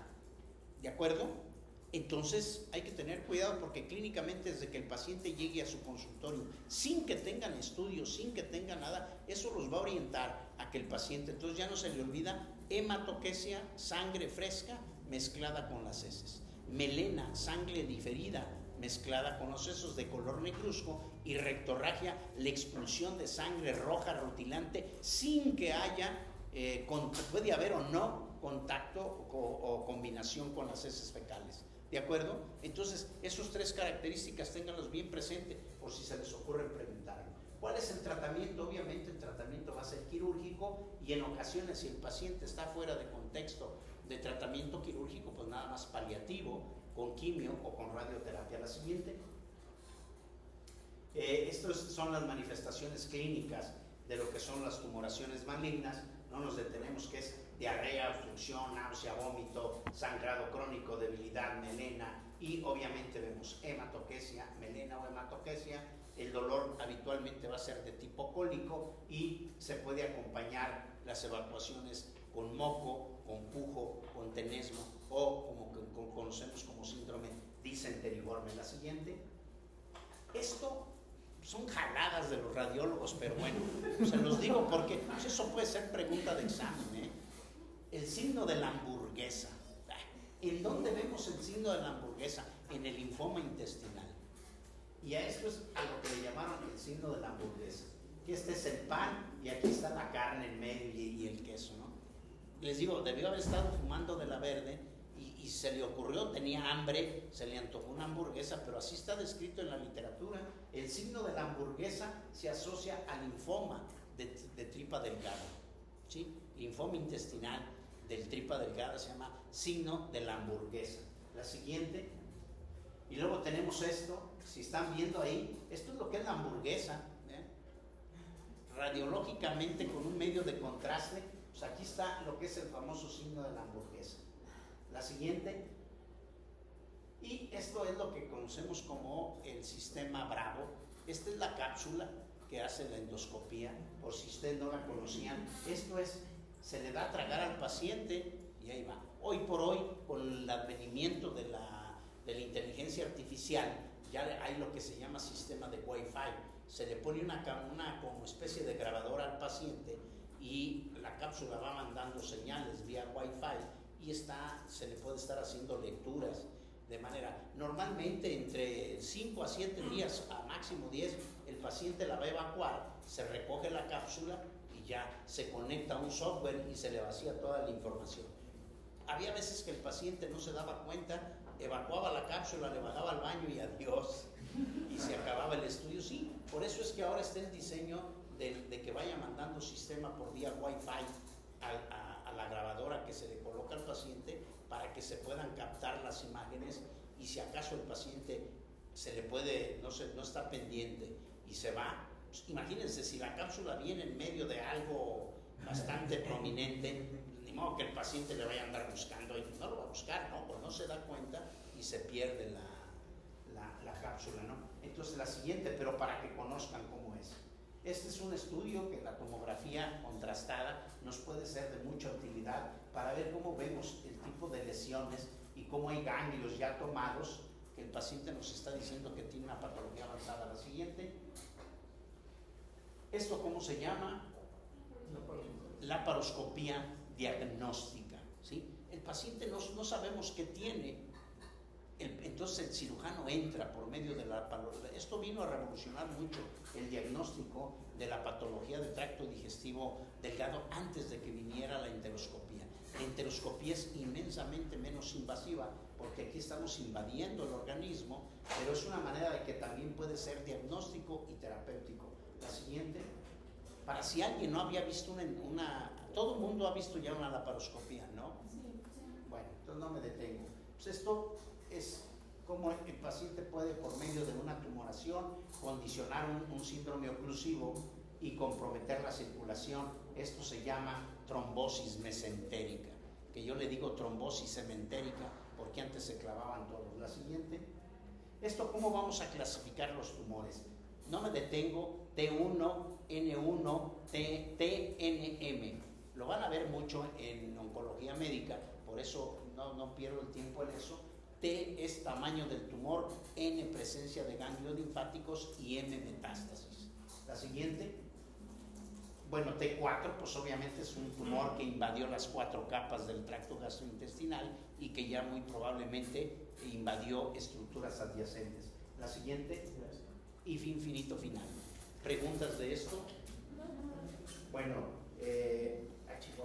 ¿de acuerdo? Entonces hay que tener cuidado porque clínicamente desde que el paciente llegue a su consultorio, sin que tengan estudios, sin que tengan nada, eso los va a orientar a que el paciente, entonces ya no se le olvida, hematoquesia, sangre fresca mezclada con las heces. Melena, sangre diferida mezclada con los sesos de color negruzco, y rectorragia, la expulsión de sangre roja rutilante sin que haya, puede haber o no contacto o combinación con las heces fecales. ¿De acuerdo? Entonces, esas tres características ténganlos bien presentes por si se les ocurre preguntarlo. ¿Cuál es el tratamiento? Obviamente el tratamiento va a ser quirúrgico y en ocasiones si el paciente está fuera de contexto de tratamiento quirúrgico, pues nada más paliativo, con quimio o con radioterapia. La siguiente. Estas son las manifestaciones clínicas de lo que son las tumoraciones malignas. No nos detenemos, que es diarrea, obstrucción, náusea, vómito, sangrado crónico, debilidad, melena, y obviamente vemos hematoquesia, melena o hematoquesia. El dolor habitualmente va a ser de tipo cólico y se puede acompañar las evacuaciones con moco, con pujo, con tenesmo o como conocemos como síndrome disenteriforme. La siguiente. Esto son jaladas de los radiólogos, pero bueno, se los digo porque eso puede ser pregunta de examen, ¿eh? El signo de la hamburguesa. ¿En dónde vemos el signo de la hamburguesa? En el linfoma intestinal. Y a esto es a lo que le llamaron el signo de la hamburguesa. Que este es el pan y aquí está la carne en medio y el queso, ¿no? Les digo, debió haber estado fumando de la verde y se le ocurrió, tenía hambre, se le antojó una hamburguesa, pero así está descrito en la literatura. El signo de la hamburguesa se asocia al linfoma de tripa delgada, ¿sí? Linfoma intestinal del tripa delgada se llama signo de la hamburguesa. La siguiente. Y luego tenemos esto, si están viendo ahí, esto es lo que es la hamburguesa, ¿eh? Radiológicamente con un medio de contraste, pues aquí está lo que es el famoso signo de la hamburguesa. La siguiente. Y esto es lo que conocemos como el sistema Bravo. Esta es la cápsula que hace la endoscopía, por si ustedes no la conocían. Esto es, se le da a tragar al paciente y ahí va. Hoy por hoy, con el advenimiento de la inteligencia artificial, ya hay lo que se llama sistema de Wi-Fi. Se le pone una como especie de grabadora al paciente y la cápsula va mandando señales vía Wi-Fi y se le puede estar haciendo lecturas de manera, normalmente entre 5 a 7 días, a máximo 10, el paciente la va a evacuar, se recoge la cápsula y ya se conecta a un software y se le vacía toda la información. Había veces que el paciente no se daba cuenta, evacuaba la cápsula, le bajaba al baño y adiós, y se acababa el estudio. Sí, por eso es que ahora está el diseño de que vaya mandando sistema por vía Wi-Fi a la grabadora que se le coloca al paciente para que se puedan captar las imágenes y si acaso el paciente se le puede, no está pendiente y se va. Pues imagínense, si la cápsula viene en medio de algo bastante prominente, ni modo que el paciente le vaya a andar buscando y no lo va a buscar, ¿no? Pues no se da cuenta y se pierde la cápsula, ¿no? Entonces la siguiente, pero para que conozcan cómo es. Este es un estudio que la tomografía contrastada nos puede ser de mucha utilidad para ver cómo vemos el tipo de lesiones y cómo hay ganglios ya tomados que el paciente nos está diciendo que tiene una patología avanzada. La siguiente. ¿Esto cómo se llama? Laparoscopía diagnóstica, ¿sí? El paciente no sabemos qué tiene. entonces el cirujano entra por medio de la... Esto vino a revolucionar mucho el diagnóstico de la patología del tracto digestivo delgado antes de que viniera la enteroscopía. La enteroscopía es inmensamente menos invasiva porque aquí estamos invadiendo el organismo, pero es una manera de que también puede ser diagnóstico y terapéutico. La siguiente, para si alguien no había visto todo el mundo ha visto ya una laparoscopía, ¿no? Sí. Bueno, entonces no me detengo. Pues esto es como el paciente puede, por medio de una tumoración, condicionar un síndrome oclusivo y comprometer la circulación. Esto se llama trombosis mesentérica, que yo le digo trombosis cementérica porque antes se clavaban todos. La siguiente. Esto, ¿cómo vamos a clasificar los tumores? No me detengo. T1, N1, TNM. Lo van a ver mucho en oncología médica, por eso no pierdo el tiempo en eso. T es tamaño del tumor, N presencia de ganglios linfáticos y M metástasis. La siguiente. Bueno, T4 pues obviamente es un tumor que invadió las 4 capas del tracto gastrointestinal y que ya muy probablemente invadió estructuras adyacentes. La siguiente. Y finito final. ¿Preguntas de esto? Bueno,